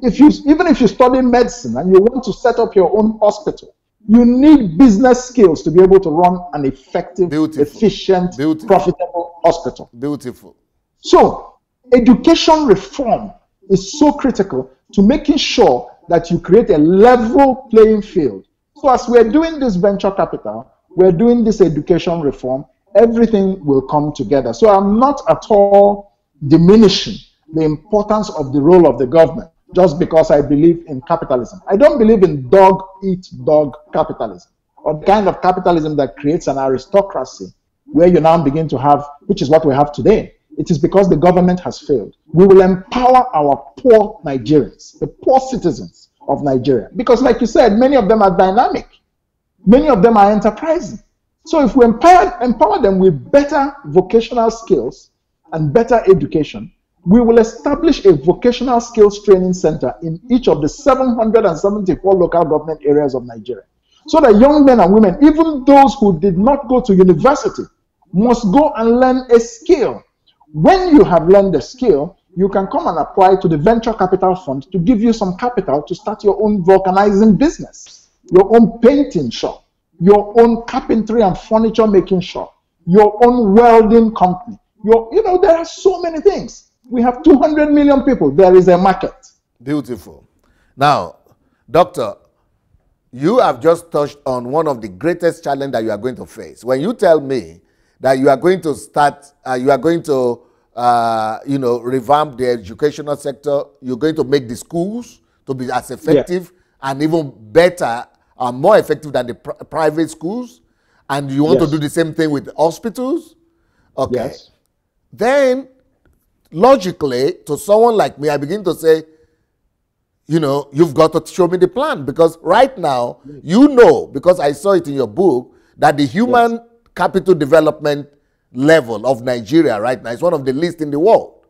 Even if you study medicine and you want to set up your own hospital, you need business skills to be able to run an effective, efficient, profitable hospital. Beautiful. So, education reform is so critical to making sure that you create a level playing field. So as we're doing this venture capital, we're doing this education reform, everything will come together. So I'm not at all diminishing the importance of the role of the government just because I believe in capitalism. I don't believe in dog-eat-dog capitalism, or the kind of capitalism that creates an aristocracy where you now begin to have, which is what we have today. It is because the government has failed. We will empower our poor Nigerians, the poor citizens of Nigeria, because like you said, many of them are dynamic. Many of them are enterprising. So if we empower them with better vocational skills and better education, we will establish a vocational skills training center in each of the 774 local government areas of Nigeria, so that young men and women, even those who did not go to university, must go and learn a skill. When you have learned the skill, you can come and apply to the venture capital fund to give you some capital to start your own vulcanizing business, your own painting shop, your own carpentry and furniture making shop, your own welding company. There are so many things. We have 200 million people. There is a market. Beautiful. Now, Doctor, you have just touched on one of the greatest challenges that you are going to face. When you tell me that you are going to revamp the educational sector, you're going to make the schools to be as effective and even better, more effective than the private schools, and you want to do the same thing with hospitals? Okay. Yes. Then, logically, to someone like me, I begin to say, you've got to show me the plan, because right now, because I saw it in your book, that the human capital development level of Nigeria right now is one of the least in the world.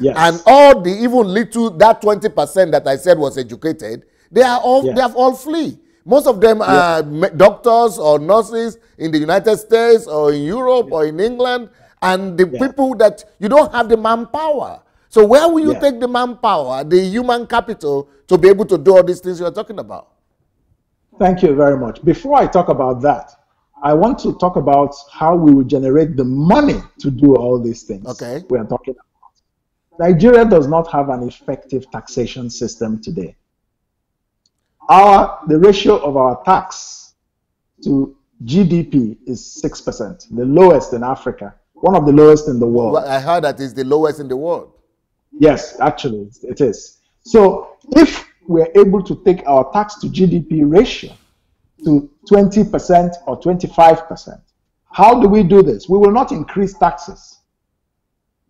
Yes. And all the even little, that 20% that I said was educated, they have all flee. Most of them are doctors or nurses in the United States or in Europe or in England, and the people that you don't have the manpower. So where will you take the manpower, the human capital, to be able to do all these things you're talking about? Thank you very much. Before I talk about that, I want to talk about how we will generate the money to do all these things we are talking about. Nigeria does not have an effective taxation system today. The ratio of our tax to GDP is 6%, the lowest in Africa, one of the lowest in the world. Well, I heard that it's the lowest in the world. Yes, actually, it is. So if we're able to take our tax to GDP ratio to 20% or 25%, how do we do this? We will not increase taxes.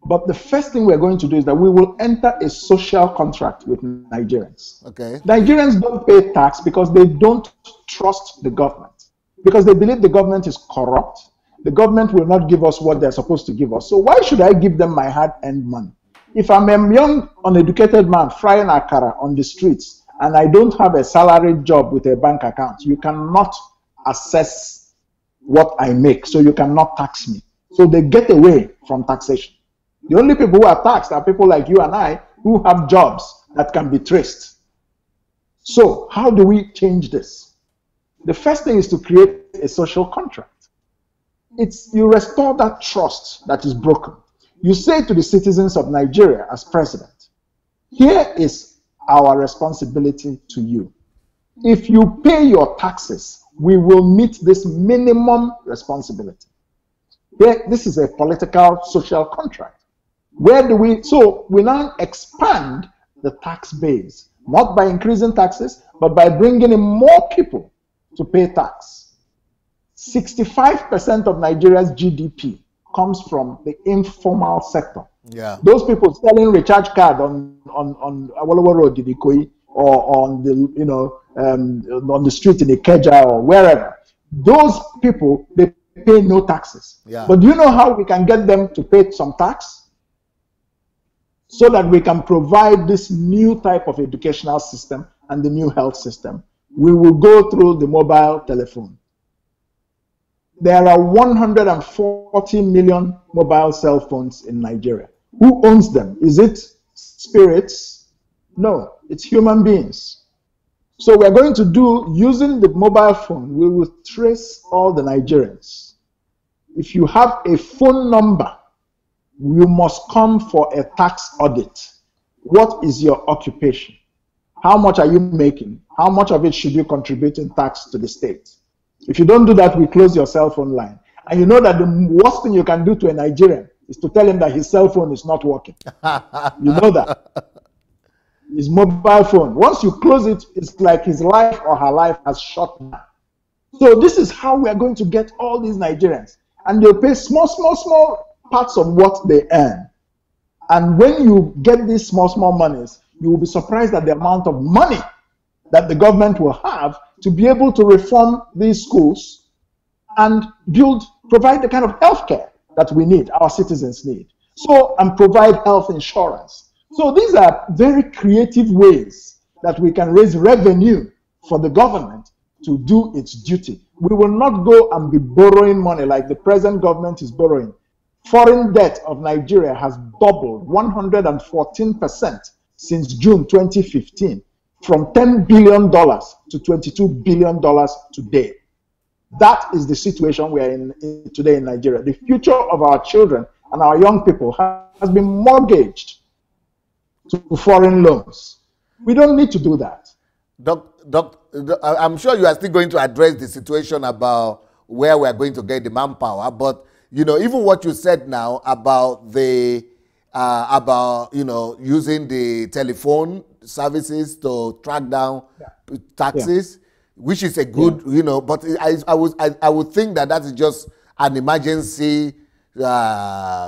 But the first thing we're going to do is that we will enter a social contract with Nigerians. Okay. Nigerians don't pay tax because they don't trust the government, because they believe the government is corrupt. The government will not give us what they're supposed to give us. So why should I give them my hard-earned money? If I'm a young, uneducated man frying akara on the streets and I don't have a salaried job with a bank account, you cannot assess what I make, so you cannot tax me. So they get away from taxation. The only people who are taxed are people like you and I who have jobs that can be traced. So how do we change this? The first thing is to create a social contract. You restore that trust that is broken. You say to the citizens of Nigeria as president, here is our responsibility to you. If you pay your taxes, we will meet this minimum responsibility. This is a political social contract. So we now expand the tax base, not by increasing taxes, but by bringing in more people to pay tax. 65% of Nigeria's GDP comes from the informal sector. Yeah. Those people selling recharge card on Awolowo Road in Ikoyi, or on the on the street in Ikeja or wherever. Those people, they pay no taxes. Yeah. But do you know how we can get them to pay some tax? So that we can provide this new type of educational system and the new health system. We will go through the mobile telephone. There are 140 million mobile cell phones in Nigeria. Who owns them? Is it spirits? No, it's human beings. So we're going to do, using the mobile phone, we will trace all the Nigerians. If you have a phone number, you must come for a tax audit. What is your occupation? How much are you making? How much of it should you contribute in tax to the state? If you don't do that, we close your cell phone line. And you know that the worst thing you can do to a Nigerian is to tell him that his cell phone is not working. You know that. His mobile phone. Once you close it, it's like his life or her life has shut down. So this is how we are going to get all these Nigerians. And they'll pay small parts of what they earn. And when you get these small monies, you will be surprised at the amount of money that the government will have to be able to reform these schools and provide the kind of healthcare that we need, our citizens need. So, and provide health insurance. So these are very creative ways that we can raise revenue for the government to do its duty. We will not go and be borrowing money like the present government is borrowing. Foreign debt of Nigeria has doubled 114% since June 2015, from $10 billion to $22 billion today. That is the situation we are in today in Nigeria. The future of our children and our young people has been mortgaged to foreign loans. We don't need to do that. I'm sure you are still going to address the situation about where we are going to get the manpower, but even what you said now about the using the telephone services to track down taxes, which is a good, but I would think that is just an emergency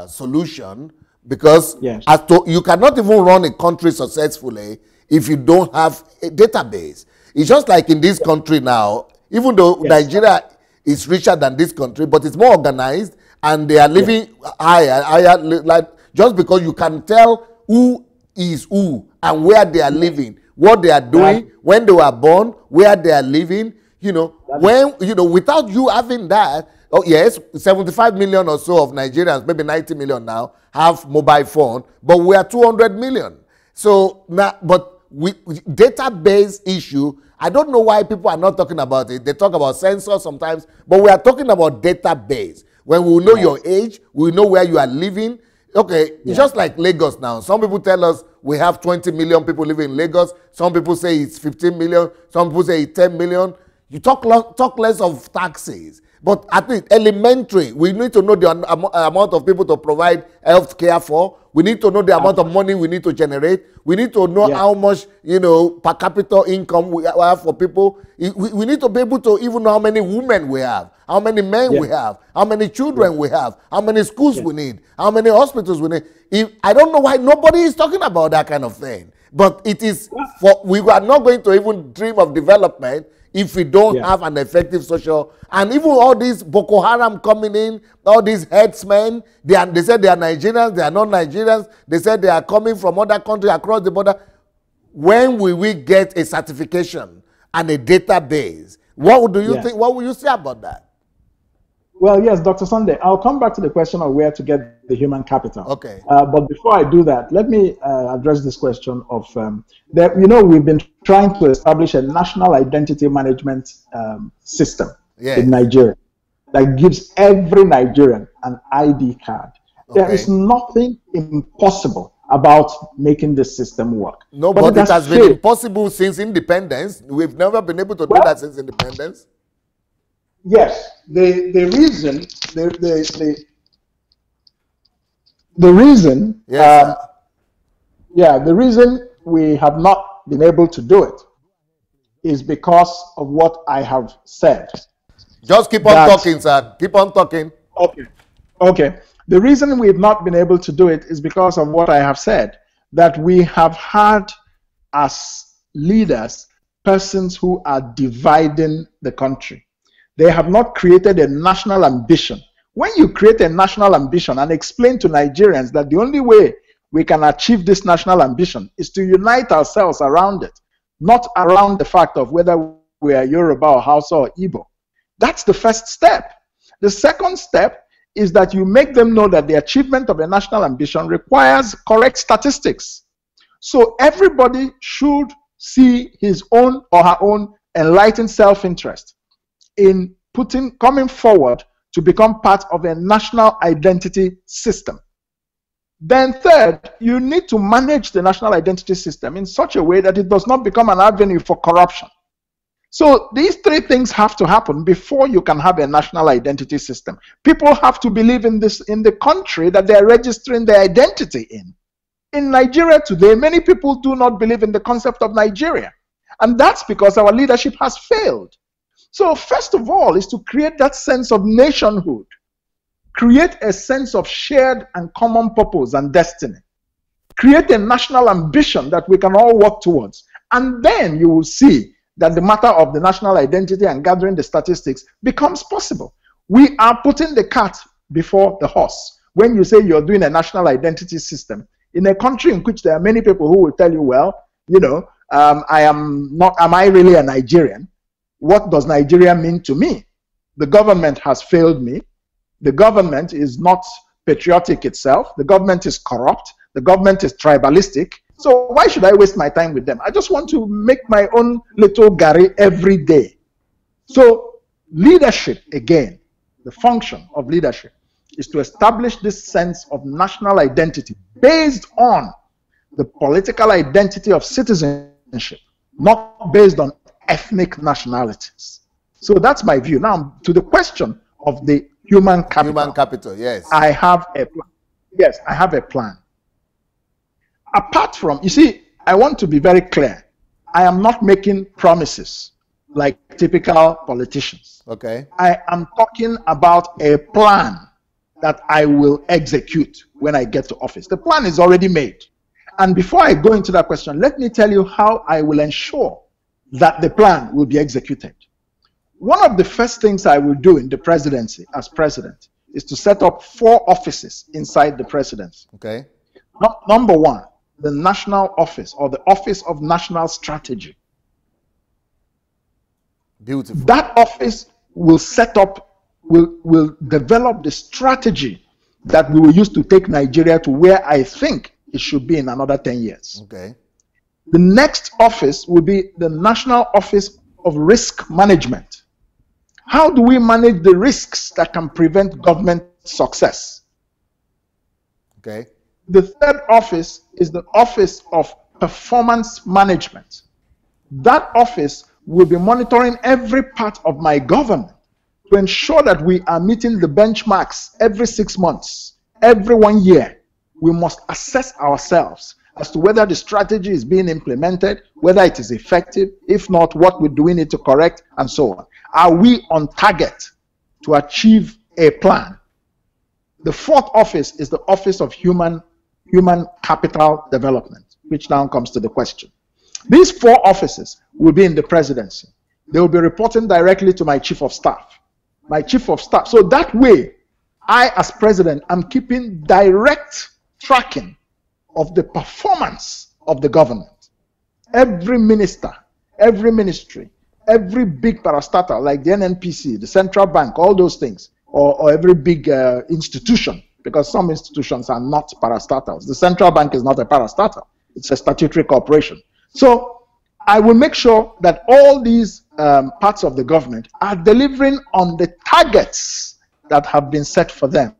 solution, because you cannot even run a country successfully if you don't have a database. It's just like in this country now, even though Nigeria is richer than this country, but it's more organized and they are living higher, like, just because you can tell who is who and where they are living, what they are doing, when they were born, where they are living, without you having that. Oh yes, 75 million or so of Nigerians, maybe 90 million now, have mobile phone, but we are 200 million. So now, but with database issue, I don't know why people are not talking about it. They talk about census sometimes, but we are talking about database. When we will know your age, we will know where you are living. Okay, it's just like Lagos now. Some people tell us we have 20 million people living in Lagos. Some people say it's 15 million. Some people say it's 10 million. You talk less of taxes. But at least elementary, we need to know the amount of people to provide health care for. We need to know the amount of money we need to generate. We need to know how much, per capita income we have for people. We need to be able to even know how many women we have, how many men we have, how many children we have, how many schools we need, how many hospitals we need. I don't know why nobody is talking about that kind of thing. But it is, we are not going to even dream of development if we don't have an effective social. And even all these Boko Haram coming in, all these headsmen, they said they are Nigerians, they are not Nigerians. They said they are coming from other countries across the border. When will we get a certification and a database? What do you think? What will you say about that? Well, yes, Dr. Sunday, I'll come back to the question of where to get the human capital. Okay. But before I do that, let me address this question of, we've been trying to establish a national identity management system in Nigeria that gives every Nigerian an ID card. Okay. There is nothing impossible about making the system work. No, but it has been impossible since independence. We've never been able to do that since independence. Yes, the reason, yes, the reason we have not been able to do it is because of what I have said. Just keep on talking, sir. Keep on talking. Okay. The reason we've not been able to do it is because of what I have said, that we have had as leaders persons who are dividing the country. They have not created a national ambition. When you create a national ambition and explain to Nigerians that the only way we can achieve this national ambition is to unite ourselves around it, not around the fact of whether we are Yoruba or Hausa or Igbo. That's the first step. The second step is that you make them know that the achievement of a national ambition requires correct statistics. So everybody should see his own or her own enlightened self-interest in coming forward to become part of a national identity system. Then third, you need to manage the national identity system in such a way that it does not become an avenue for corruption. So these three things have to happen before you can have a national identity system. People have to believe in this, in the country that they're registering their identity in. In Nigeria today, many people do not believe in the concept of Nigeria. And that's because our leadership has failed. So first of all is to create that sense of nationhood. Create a sense of shared and common purpose and destiny. Create a national ambition that we can all work towards. And then you will see that the matter of the national identity and gathering the statistics becomes possible. We are putting the cart before the horse. When you say you're doing a national identity system, in a country in which there are many people who will tell you, well, you know, am I really a Nigerian? What does Nigeria mean to me? The government has failed me. The government is not patriotic itself. The government is corrupt. The government is tribalistic. So why should I waste my time with them? I just want to make my own little Gary every day. So leadership, again, the function of leadership is to establish this sense of national identity based on the political identity of citizenship, not based on ethnic nationalities. So that's my view. Now, to the question of the human capital. Human capital, yes. I have a plan. Yes, I have a plan. Apart from, you see, I want to be very clear. I am not making promises like typical politicians. Okay. I am talking about a plan that I will execute when I get to office. The plan is already made. And before I go into that question, let me tell you how I will ensure that the plan will be executed. One of the first things I will do in the presidency as president is to set up 4 offices inside the presidency. Okay. Number one, the national office or the office of national strategy. Beautiful. That office will set up, will develop the strategy that we will use to take Nigeria to where I think it should be in another 10 years. Okay. The next office will be the National Office of Risk Management. How do we manage the risks that can prevent government success? Okay. The third office is the Office of Performance Management. That office will be monitoring every part of my government to ensure that we are meeting the benchmarks every 6 months, every 1 year. We must assess ourselves as to whether the strategy is being implemented, whether it is effective, if not, what we do we need to correct, and so on. Are we on target to achieve a plan? The fourth office is the Office of Human Capital Development, which now comes to the question. These 4 offices will be in the presidency. They will be reporting directly to my chief of staff. My chief of staff. So that way, I as president am keeping direct tracking of the performance of the government. Every minister, every ministry, every big parastatal like the NNPC, the central bank, all those things, or every big institution, because some institutions are not parastatals. The central bank is not a parastatal. It's a statutory corporation. So I will make sure that all these parts of the government are delivering on the targets that have been set for them.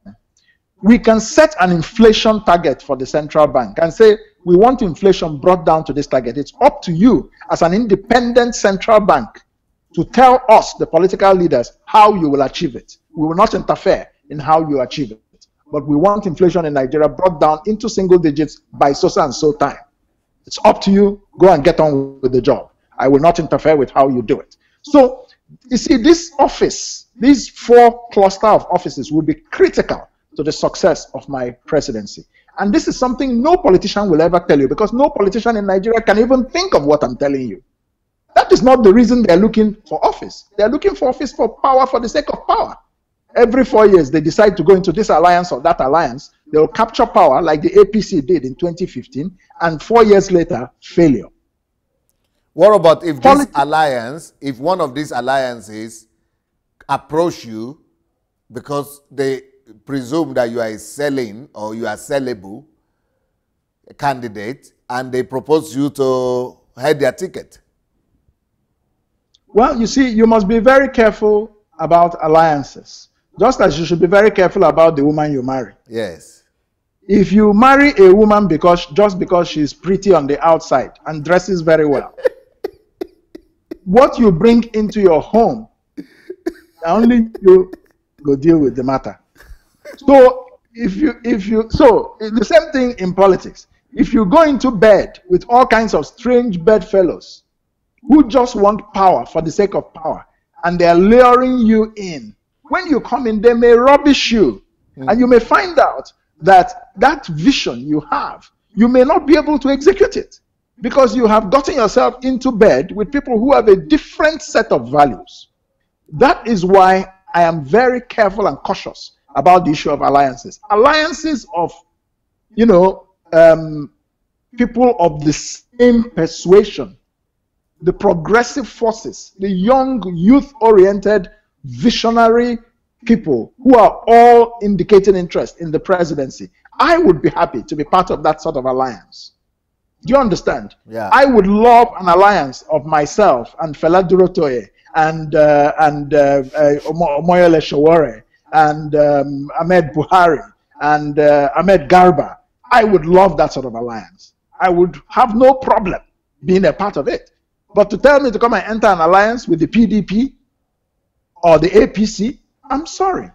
We can set an inflation target for the central bank and say, we want inflation brought down to this target. It's up to you as an independent central bank to tell us, the political leaders, how you will achieve it. We will not interfere in how you achieve it. But we want inflation in Nigeria brought down into single digits by so and so time. It's up to you. Go and get on with the job. I will not interfere with how you do it. So, you see, this office, these 4 cluster of offices will be critical to the success of my presidency. And this is something no politician will ever tell you, because no politician in Nigeria can even think of what I'm telling you. That is not the reason they're looking for office. They're looking for office for power for the sake of power. Every 4 years, they decide to go into this alliance or that alliance. They will capture power like the APC did in 2015, and 4 years later, failure. What about if this alliance, if one of these alliances approach you because they presume that you are a selling or you are sellable candidate, and they propose you to head their ticket? Well, you see, you must be very careful about alliances, just as you should be very careful about the woman you marry. Yes. If you marry a woman just because she's pretty on the outside and dresses very well, what you bring into your home, only you go deal with the matter. So so the same thing in politics. If you go into bed with all kinds of strange bedfellows who just want power for the sake of power, and they're luring you in, when you come in, they may rubbish you. And you may find out that that vision you have, you may not be able to execute it, because you have gotten yourself into bed with people who have a different set of values. That is why I am very careful and cautious about the issue of alliances. Alliances of, people of the same persuasion, the progressive forces, the young, youth-oriented, visionary people who are all indicating interest in the presidency. I would be happy to be part of that sort of alliance. Do you understand? Yeah. I would love an alliance of myself and Fela Durotoye and Omoyele Sowore and Ahmed Buhari and Ahmed Garba. I would love that sort of alliance. I would have no problem being a part of it. But to tell me to come and enter an alliance with the PDP or the APC, I'm sorry.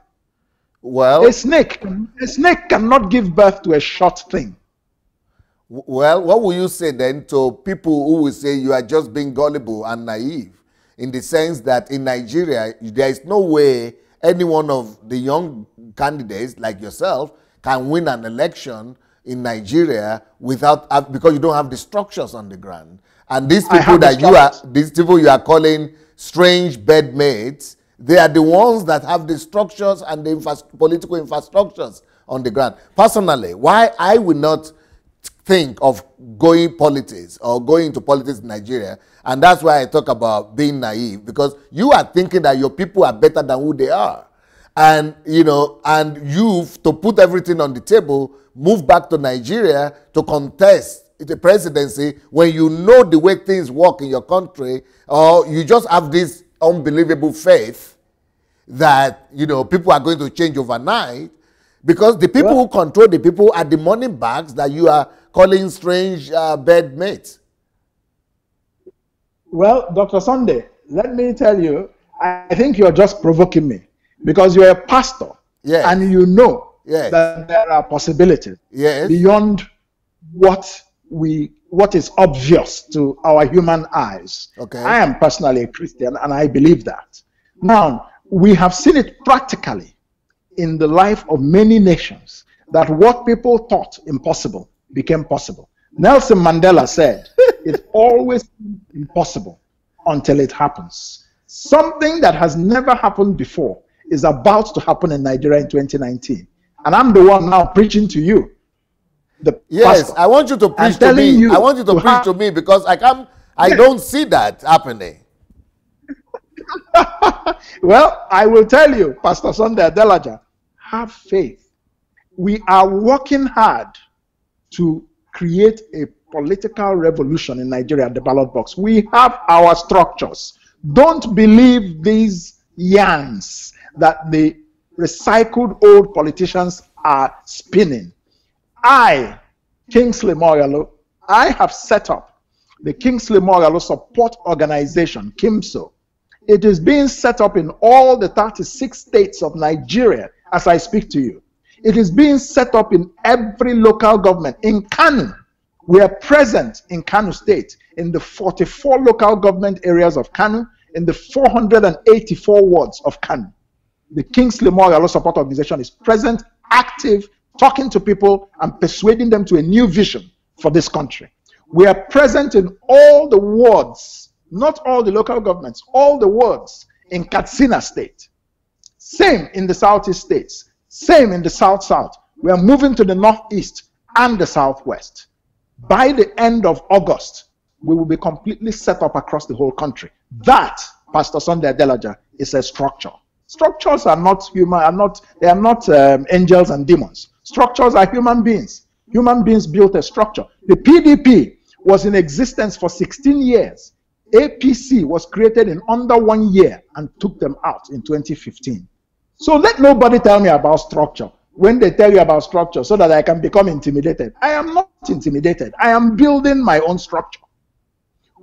Well, a snake cannot give birth to a short thing. Well, what will you say then to people who will say you are just being gullible and naive, in the sense that in Nigeria, there is no way any one of the young candidates like yourself can win an election in Nigeria without, because you don't have the structures on the ground. And these people you are calling strange bedmates, they are the ones that have the structures and the political infrastructures on the ground. Personally, why I will not think of going politics or going into politics in Nigeria, and that's why I talk about being naive, because you are thinking that your people are better than who they are. And, to put everything on the table, move back to Nigeria to contest the presidency when you know the way things work in your country, or you just have this unbelievable faith that, people are going to change overnight, because the people who control the people are the money bags that you are calling strange bedmates. Well, Dr. Sunday, let me tell you, I think you're just provoking me, because you're a pastor, and you know that there are possibilities beyond what is obvious to our human eyes. Okay. I am personally a Christian, and I believe that. Now, we have seen it practically in the life of many nations, that what people thought impossible became possible. Nelson Mandela said, it's always impossible until it happens. Something that has never happened before is about to happen in Nigeria in 2019. And I'm the one now preaching to you. Yes, I want you to preach to me. I want you to preach to me, because I don't see that happening. Well, I will tell you, Pastor Sunday Adelaja, have faith. We are working hard to create a political revolution in Nigeria at the ballot box. We have our structures. Don't believe these yarns that the recycled old politicians are spinning. I, Kingsley Moghalu, I have set up the Kingsley Moghalu Support Organization, KIMSO. It is being set up in all the 36 states of Nigeria as I speak to you. It is being set up in every local government. In Kano, we are present in Kano State, in the 44 local government areas of Kano, in the 484 wards of Kano. The Kingsley Moghalu Support Organization is present, active, talking to people and persuading them to a new vision for this country. We are present in all the wards, not all the local governments, all the wards in Katsina State. Same in the Southeast states, same in the South-South. We are moving to the Northeast and the Southwest. By the end of August, we will be completely set up across the whole country. That, Pastor Sunday Adelaja, is a structure. Structures are not human, they are not angels and demons. Structures are human beings. Human beings built a structure. The PDP was in existence for 16 years. APC was created in under 1 year and took them out in 2015. So let nobody tell me about structure when they tell you about structure so that I can become intimidated. I am not intimidated. I am building my own structure.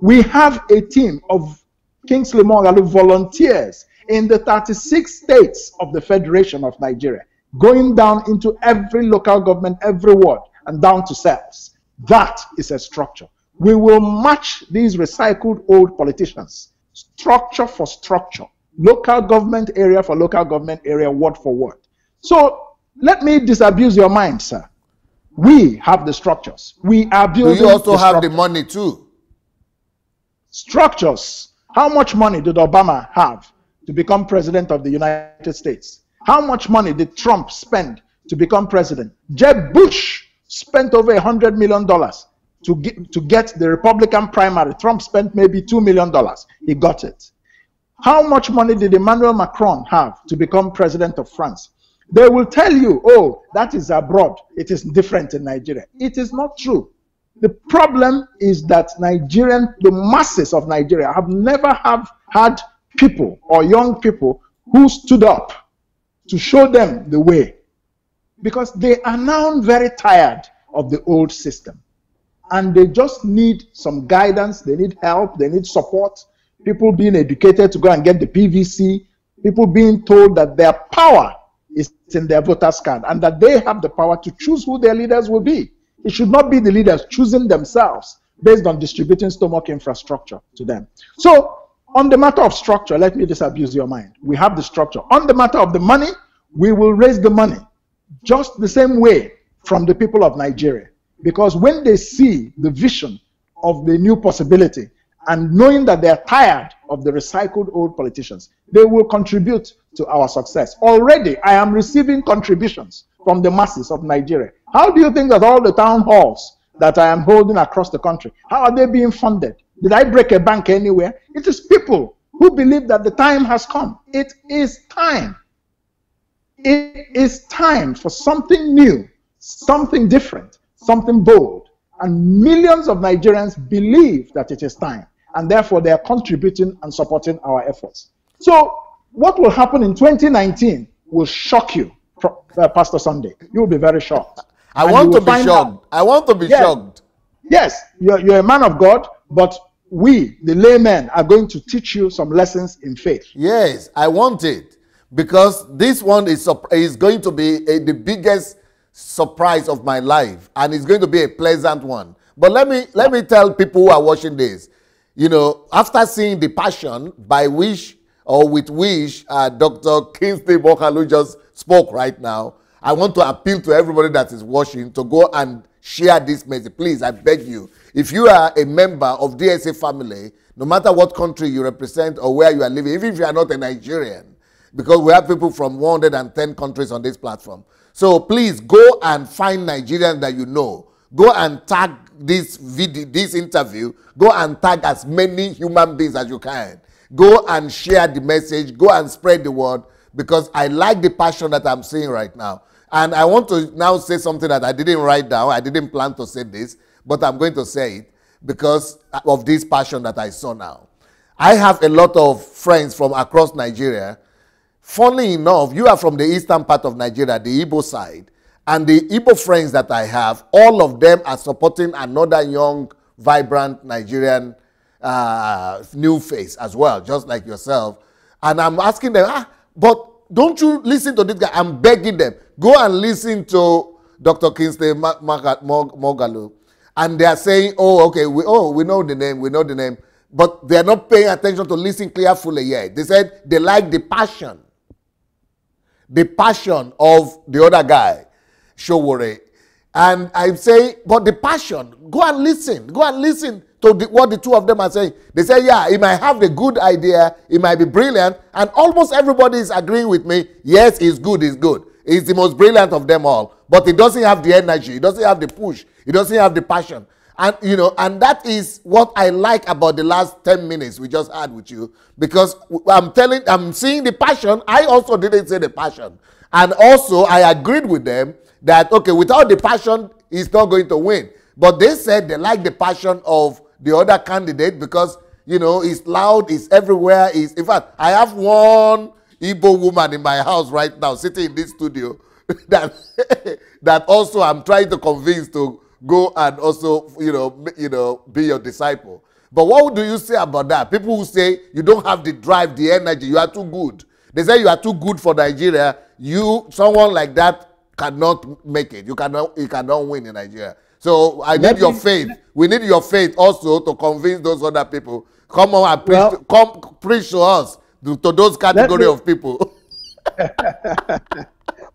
We have a team of Kingsley Moghalu volunteers in the 36 states of the Federation of Nigeria, going down into every local government, every ward, and down to cells. That is a structure. We will match these recycled old politicians, structure for structure, local government area for local government area, word for word. So let me disabuse your mind, sir. We have the structures. We are building. Do you also have the money too? Structures. How much money did Obama have to become president of the United States? How much money did Trump spend to become president? Jeb Bush spent over $100 million to get the Republican primary. Trump spent maybe $2 million. He got it. How much money did Emmanuel Macron have to become president of France? They will tell you, oh, that is abroad. It is different in Nigeria. It is not true. The problem is that the masses of Nigeria have never had people or young people who stood up to show them the way, because they are now very tired of the old system and they just need some guidance, they need help, they need support, people being educated to go and get the PVC, people being told that their power is in their voters card and that they have the power to choose who their leaders will be. It should not be the leaders choosing themselves based on distributing stomach infrastructure to them. So on the matter of structure, let me disabuse your mind. We have the structure. On the matter of the money, we will raise the money just the same way from the people of Nigeria. Because when they see the vision of the new possibility and knowing that they are tired of the recycled old politicians, they will contribute to our success. Already, I am receiving contributions from the masses of Nigeria. How do you think that all the town halls that I am holding across the country, how are they being funded? Did I break a bank anywhere? It is people who believe that the time has come. It is time. It is time for something new, something different, something bold. And millions of Nigerians believe that it is time. And therefore, they are contributing and supporting our efforts. So what will happen in 2019 will shock you, Pastor Sunday. You will be very shocked. I want to be shocked. I want to be shocked. Yes, you're a man of God, but we, the laymen, are going to teach you some lessons in faith. Yes, I want it. Because this one is going to be the biggest surprise of my life. And it's going to be a pleasant one. But let me tell people who are watching this. You know, after seeing the passion by which or with which Dr. Kingsley Moghalu just spoke right now, I want to appeal to everybody that is watching to go and share this message. Please, I beg you. If you are a member of DSA family, no matter what country you represent or where you are living, even if you are not a Nigerian, because we have people from 110 countries on this platform. So please go and find Nigerians that you know. Go and tag this video, this interview. Go and tag as many human beings as you can. Go and share the message. Go and spread the word, because I like the passion that I'm seeing right now. And I want to now say something that I didn't write down. I didn't plan to say this, but I'm going to say it because of this passion that I saw now. I have a lot of friends from across Nigeria. Funnily enough, you are from the eastern part of Nigeria, the Igbo side. And the Igbo friends that I have, all of them are supporting another young, vibrant Nigerian new face as well, just like yourself. And I'm asking them, but don't you listen to this guy? I'm begging them, go and listen to Dr. Kingsley Moghalu. And they are saying, oh, okay, we know the name, but they are not paying attention to listen carefully yet. They said they like the passion of the other guy, Showore. And I'm saying, but the passion, go and listen to what the two of them are saying. They say, yeah, he might have the good idea, he might be brilliant, and almost everybody is agreeing with me, yes, he's good. He's the most brilliant of them all, but he doesn't have the energy, he doesn't have the push, he doesn't have the passion. And, and that is what I like about the last 10 minutes we just had with you, because I'm seeing the passion. I also didn't say the passion. And also, I agreed with them that, okay, without the passion, he's not going to win. But they said they like the passion of the other candidate because, he's loud, he's everywhere. In fact, I have one Igbo woman in my house right now, sitting in this studio, that also I'm trying to convince to go and also, be your disciple. But what do you say about that? People who say you don't have the drive, the energy, you are too good. They say you are too good for Nigeria. Someone like that cannot make it. You cannot win in Nigeria. So I need your faith. We need your faith also to convince those other people. Come on and preach, preach to us, to those category of people.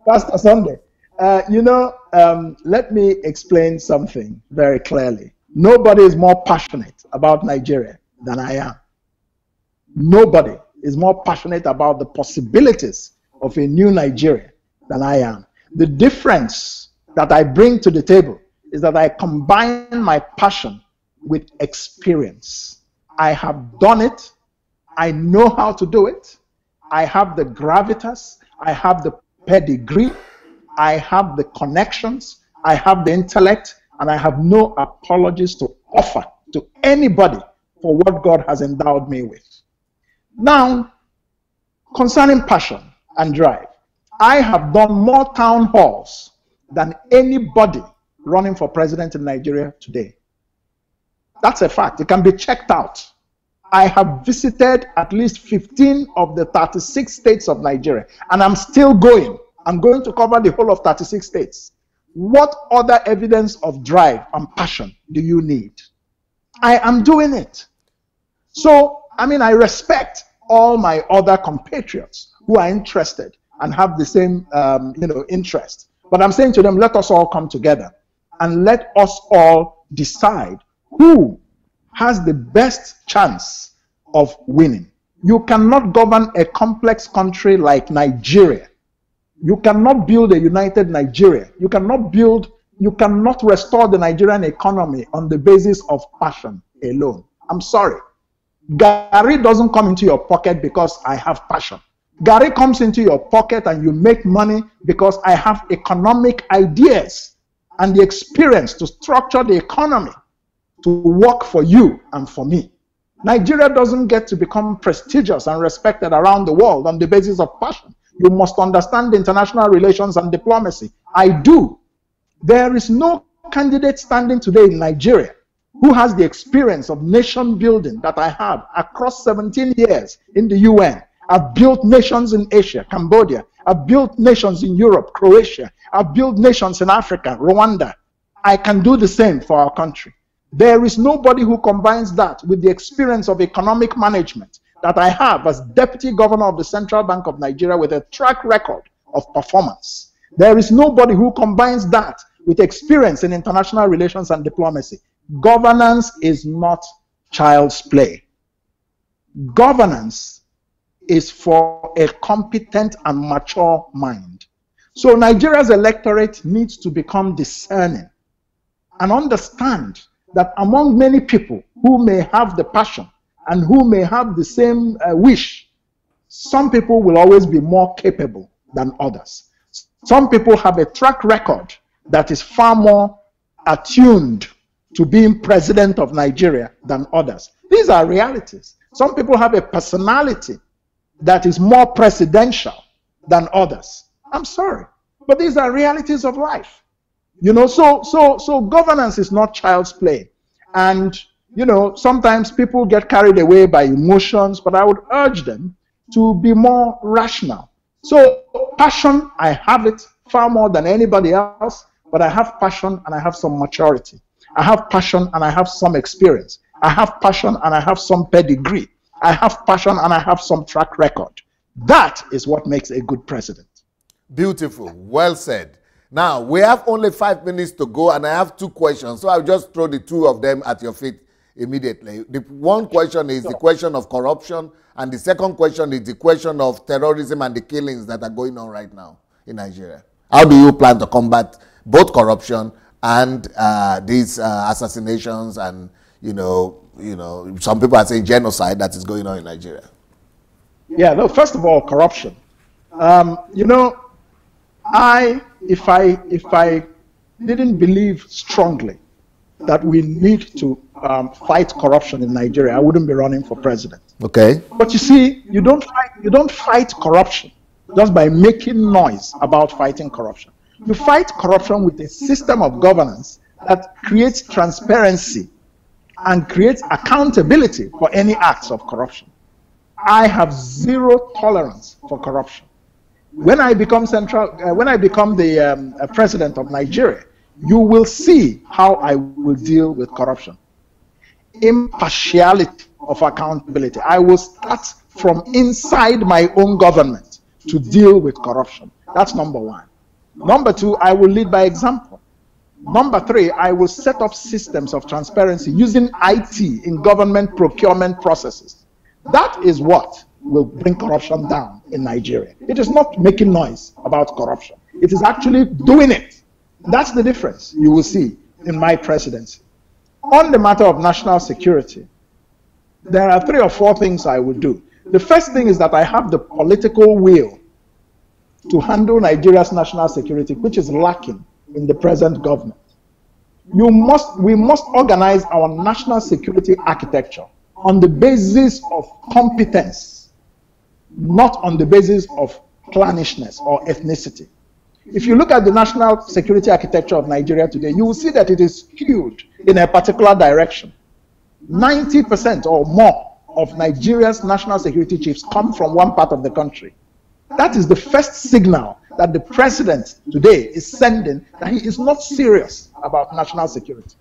Pastor Sunday, let me explain something very clearly. Nobody is more passionate about Nigeria than I am. Nobody is more passionate about the possibilities of a new Nigeria than I am. The difference that I bring to the table is that I combine my passion with experience. I have done it. I know how to do it. I have the gravitas. I have the pedigree. I have the connections. I have the intellect. And I have no apologies to offer to anybody for what God has endowed me with. Now, concerning passion and drive, I have done more town halls than anybody running for president in Nigeria today. That's a fact. It can be checked out. I have visited at least 15 of the 36 states of Nigeria, and I'm still going. I'm going to cover the whole of 36 states. What other evidence of drive and passion do you need? I am doing it. So, I respect all my other compatriots who are interested and have the same, interest. But I'm saying to them, let us all come together and let us all decide who has the best chance of winning. You cannot govern a complex country like Nigeria. You cannot build a united Nigeria. You cannot restore the Nigerian economy on the basis of passion alone. I'm sorry. Gary doesn't come into your pocket because I have passion. Gary comes into your pocket and you make money because I have economic ideas and the experience to structure the economy to work for you and for me. Nigeria doesn't get to become prestigious and respected around the world on the basis of passion. You must understand international relations and diplomacy. I do. There is no candidate standing today in Nigeria who has the experience of nation building that I have across 17 years in the UN. I've built nations in Asia, Cambodia. I've built nations in Europe, Croatia. I've built nations in Africa, Rwanda. I can do the same for our country. There is nobody who combines that with the experience of economic management that I have as Deputy Governor of the Central Bank of Nigeria with a track record of performance. There is nobody who combines that with experience in international relations and diplomacy. Governance is not child's play. Governance is for a competent and mature mind. So Nigeria's electorate needs to become discerning and understand that among many people who may have the passion and who may have the same wish, some people will always be more capable than others. Some people have a track record that is far more attuned to being president of Nigeria than others. These are realities. Some people have a personality that is more presidential than others. I'm sorry. But these are realities of life. You know, so governance is not child's play. And, you know, sometimes people get carried away by emotions, but I would urge them to be more rational. So passion, I have it far more than anybody else, but I have passion and I have some maturity. I have passion and I have some experience. I have passion and I have some pedigree. I have passion and I have some track record. That is what makes a good president. Beautiful. Well said. Now, we have only 5 minutes to go, and I have 2 questions. So I'll just throw the 2 of them at your feet immediately. The one question is the question of corruption, and the second question is the question of terrorism and the killings that are going on right now in Nigeria. How do you plan to combat both corruption and these assassinations and, you know, some people are saying genocide that is going on in Nigeria? Yeah, no, first of all, corruption. You know, if I didn't believe strongly that we need to fight corruption in Nigeria, I wouldn't be running for president. Okay. But you see, you don't fight corruption just by making noise about fighting corruption. You fight corruption with a system of governance that creates transparency and creates accountability for any acts of corruption. I have zero tolerance for corruption. When I become the president of Nigeria, you will see how I will deal with corruption. Impartiality of accountability. I will start from inside my own government to deal with corruption. That's number 1. Number 2, I will lead by example. Number 3, I will set up systems of transparency using IT in government procurement processes. That is what will bring corruption down in Nigeria. It is not making noise about corruption. It is actually doing it. That's the difference you will see in my presidency. On the matter of national security, there are 3 or 4 things I will do. The first thing is that I have the political will to handle Nigeria's national security, which is lacking in the present government. We must organize our national security architecture on the basis of competence, not on the basis of clannishness or ethnicity. If you look at the national security architecture of Nigeria today, you will see that it is skewed in a particular direction. 90% or more of Nigeria's national security chiefs come from one part of the country. That is the first signal that the president today is sending that he is not serious about national security.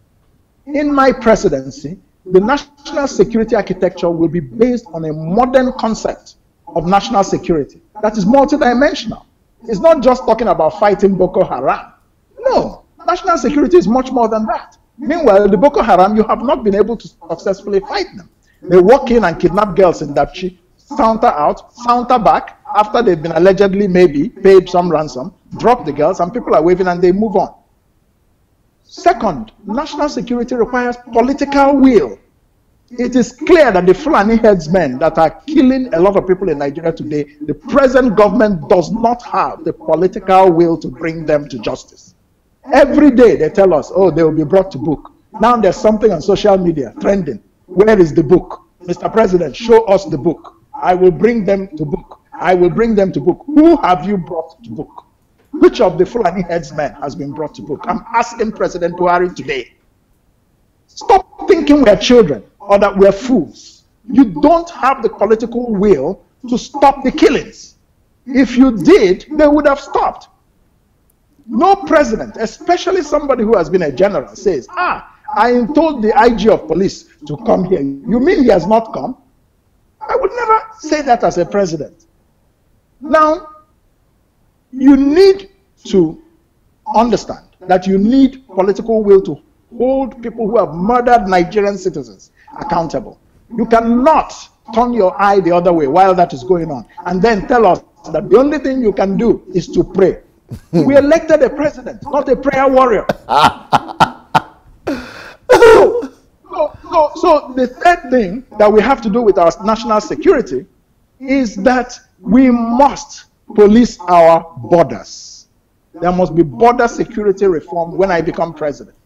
In my presidency, the national security architecture will be based on a modern concept of national security that is multidimensional. It's not just talking about fighting Boko Haram. No, national security is much more than that. Meanwhile, the Boko Haram, you have not been able to successfully fight them. They walk in and kidnap girls in Dapchi, saunter out, saunter back, after they've been allegedly maybe paid some ransom, drop the girls, and people are waving and they move on. Second, national security requires political will. It is clear that the Fulani headsmen that are killing a lot of people in Nigeria today, the present government does not have the political will to bring them to justice. Every day they tell us, oh, they will be brought to book. Now there's something on social media trending. Where is the book? Mr. President, show us the book. I will bring them to book. I will bring them to book. Who have you brought to book? Which of the Fulani headsmen has been brought to book? I'm asking President Buhari today. Stop thinking we're children or that we're fools. You don't have the political will to stop the killings. If you did, they would have stopped. No president, especially somebody who has been a general, says, I told the IG of police to come here. You mean he has not come? I would never say that as a president. Now, you need to understand that you need political will to hold people who have murdered Nigerian citizens accountable. You cannot turn your eye the other way while that is going on and then tell us that the only thing you can do is to pray. We elected a president, not a prayer warrior. So the third thing that we have to do with our national security is that we must police our borders. There must be border security reform when I become president.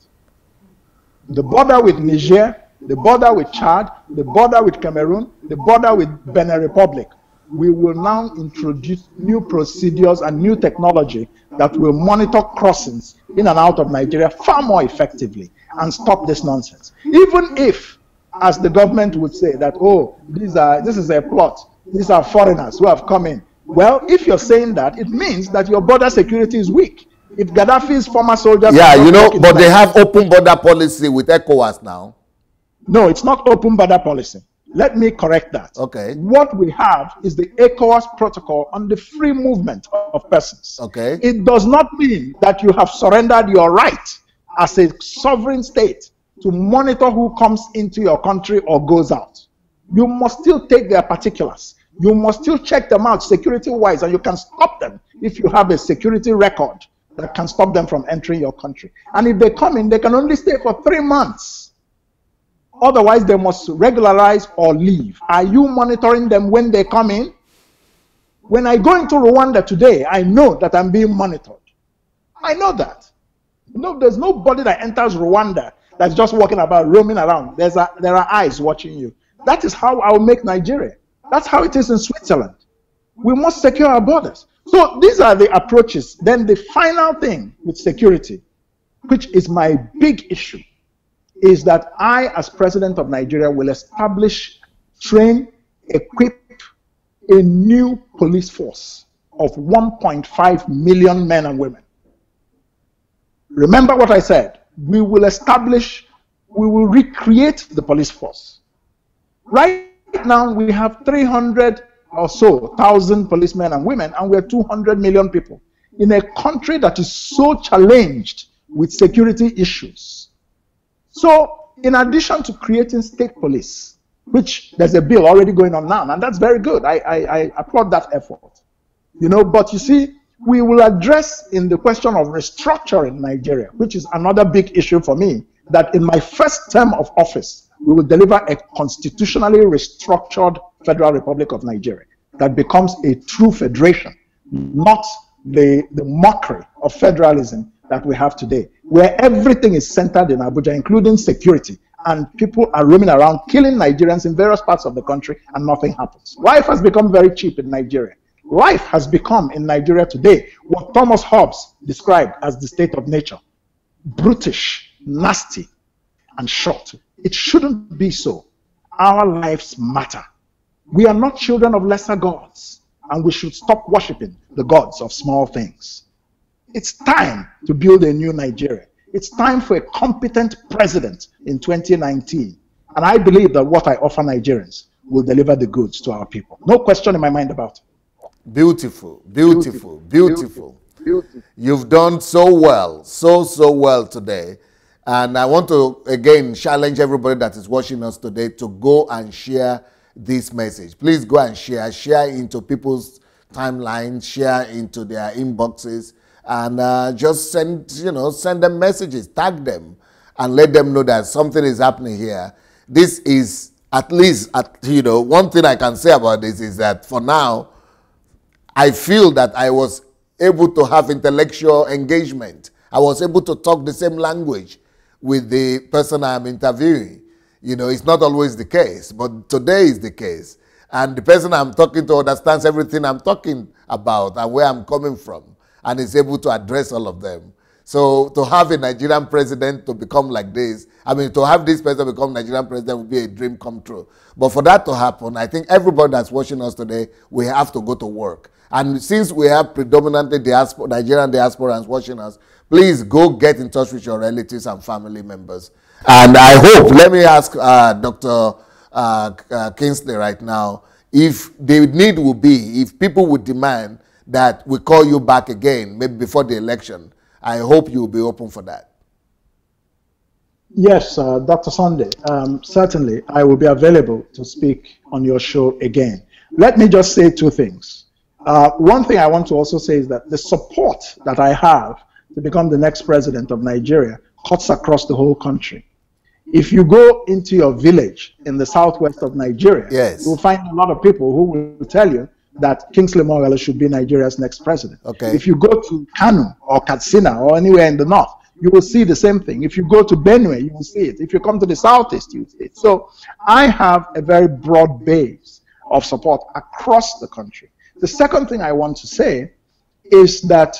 The border with Niger, the border with Chad, the border with Cameroon, the border with Benin Republic we will now introduce new procedures and new technology that will monitor crossings in and out of Nigeria far more effectively and stop this nonsense. Even if, as the government would say, that, oh, this is a plot, these are foreigners who have come in. Well, if you're saying that, it means that your border security is weak. If Gaddafi's former soldiers... Yeah, you know, but they have open border policy with ECOWAS now. No, it's not open border policy. Let me correct that. Okay. What we have is the ECOWAS protocol on the free movement of persons. Okay. It does not mean that you have surrendered your right as a sovereign state to monitor who comes into your country or goes out. You must still take their particulars. You must still check them out security-wise, and you can stop them if you have a security record that can stop them from entering your country. And if they come in, they can only stay for 3 months. Otherwise, they must regularize or leave. Are you monitoring them when they come in? When I go into Rwanda today, I know that I'm being monitored. I know that. No, there's nobody that enters Rwanda that's just walking about, roaming around. There are eyes watching you. That is how I'll make Nigeria. That's how it is in Switzerland. We must secure our borders. So these are the approaches. Then the final thing with security, which is my big issue, is that I, as president of Nigeria, will establish, train, equip a new police force of 1.5 million men and women. Remember what I said. We will recreate the police force. Right now, we have 300 or so thousand policemen and women, and we're 200 million people in a country that is so challenged with security issues. So, in addition to creating state police, which there's a bill already going on now, and that's very good. I applaud that effort. You know, but you see, we will address in the question of restructuring Nigeria, which is another big issue for me, that in my first term of office, we will deliver a constitutionally restructured Federal Republic of Nigeria that becomes a true federation, not the mockery of federalism that we have today, where everything is centered in Abuja, including security, and people are roaming around killing Nigerians in various parts of the country and nothing happens. Life has become very cheap in Nigeria. Life has become in Nigeria today what Thomas Hobbes described as the state of nature: brutish, nasty, and short. It shouldn't be so. Our lives matter. We are not children of lesser gods, and we should stop worshiping the gods of small things. It's time to build a new Nigeria. It's time for a competent president in 2019. And I believe that what I offer Nigerians will deliver the goods to our people. No question in my mind about it. Beautiful, beautiful, beautiful. You've done so well, so well today. And I want to, again, challenge everybody that is watching us today to go and share this message. Please go and share into people's timelines, share into their inboxes, and just send them messages, tag them, and let them know that something is happening here. This is at least, one thing I can say about this is that for now, I feel that I was able to have intellectual engagement. I was able to talk the same language with the person I'm interviewing. It's not always the case, but today is the case. And the person I'm talking to understands everything I'm talking about and where I'm coming from, and is able to address all of them. So to have a Nigerian president to become like this, to have this person become Nigerian president would be a dream come true. But for that to happen, I think everybody that's watching us today, we have to go to work. And since we have predominantly Nigerian diasporans watching us, please go get in touch with your relatives and family members. And I hope, let me ask Dr. Kingsley right now, if the need will be, if people would demand that we call you back again, maybe before the election, I hope you will be open for that. Yes, Dr. Sunday, certainly I will be available to speak on your show again. Let me just say two things. One thing I want to also say is that the support that I have to become the next president of Nigeria cuts across the whole country. If you go into your village in the southwest of Nigeria, yes, you will find a lot of people who will tell you that Kingsley Moghalu should be Nigeria's next president. Okay. If you go to Kano or Katsina or anywhere in the north, you will see the same thing. If you go to Benue, you will see it. If you come to the southeast, you will see it. So I have a very broad base. of support across the country. The second thing I want to say is that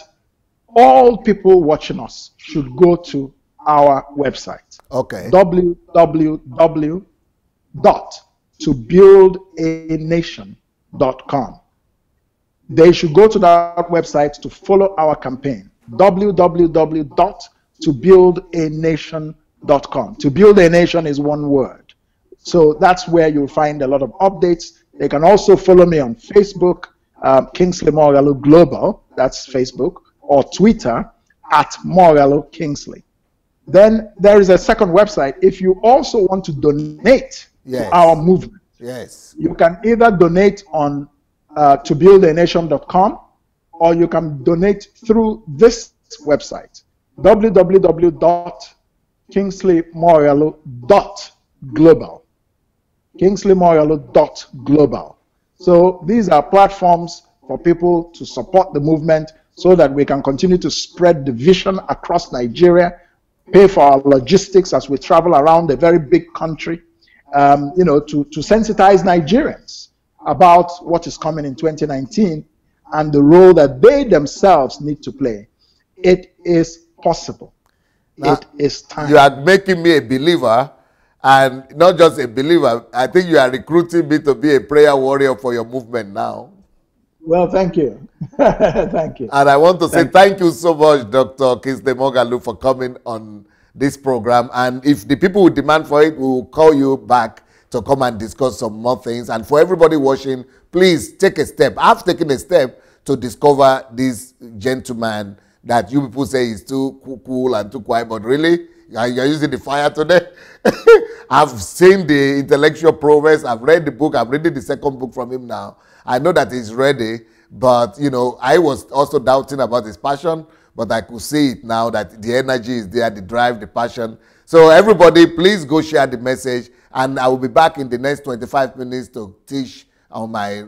all people watching us should go to our website. Okay. www.tobuildanation.com. They should go to that website to follow our campaign. www.tobuildanation.com. To build a nation is one word. So that's where you'll find a lot of updates. They can also follow me on Facebook, Kingsley Moghalu Global, that's Facebook, or Twitter @Moghalu Kingsley. Then there is a second website. If you also want to donate to our movement, you can either donate on tobuildanation.com, or you can donate through this website, www.kingsley.moghalu.global. kingsley.moghalu.global. So these are platforms for people to support the movement so that we can continue to spread the vision across Nigeria, pay for our logistics as we travel around a very big country, you know, to sensitize Nigerians about what is coming in 2019 and the role that they themselves need to play. It is possible. Now, it is time. You are making me a believer, and not just a believer. I think you are recruiting me to be a prayer warrior for your movement now. Well, thank you. Thank you. And I want to say thank you so much, Dr. Kingsley Moghalu, for coming on this program. And if the people will demand for it, we will call you back to come and discuss some more things. And for everybody watching, please take a step. I've taken a step to discover this gentleman that you people say is too cool and too quiet, but really, you're using the fire today. I've seen the intellectual progress. I've read the book. I'm reading the second book from him now. I know that he's ready, but, you know, I was also doubting about his passion, but I could see it now that the energy is there, the drive, the passion. So everybody, please go share the message, and I will be back in the next 25 minutes to teach on my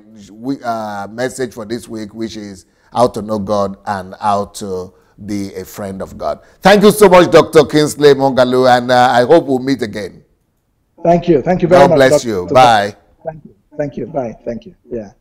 message for this week, which is how to know God and how to be a friend of God. Thank you so much, Dr. Kingsley Moghalu, and I hope we'll meet again. Thank you. Thank you very much. God bless you. Bye. Thank you. Thank you. Bye. Thank you. Yeah.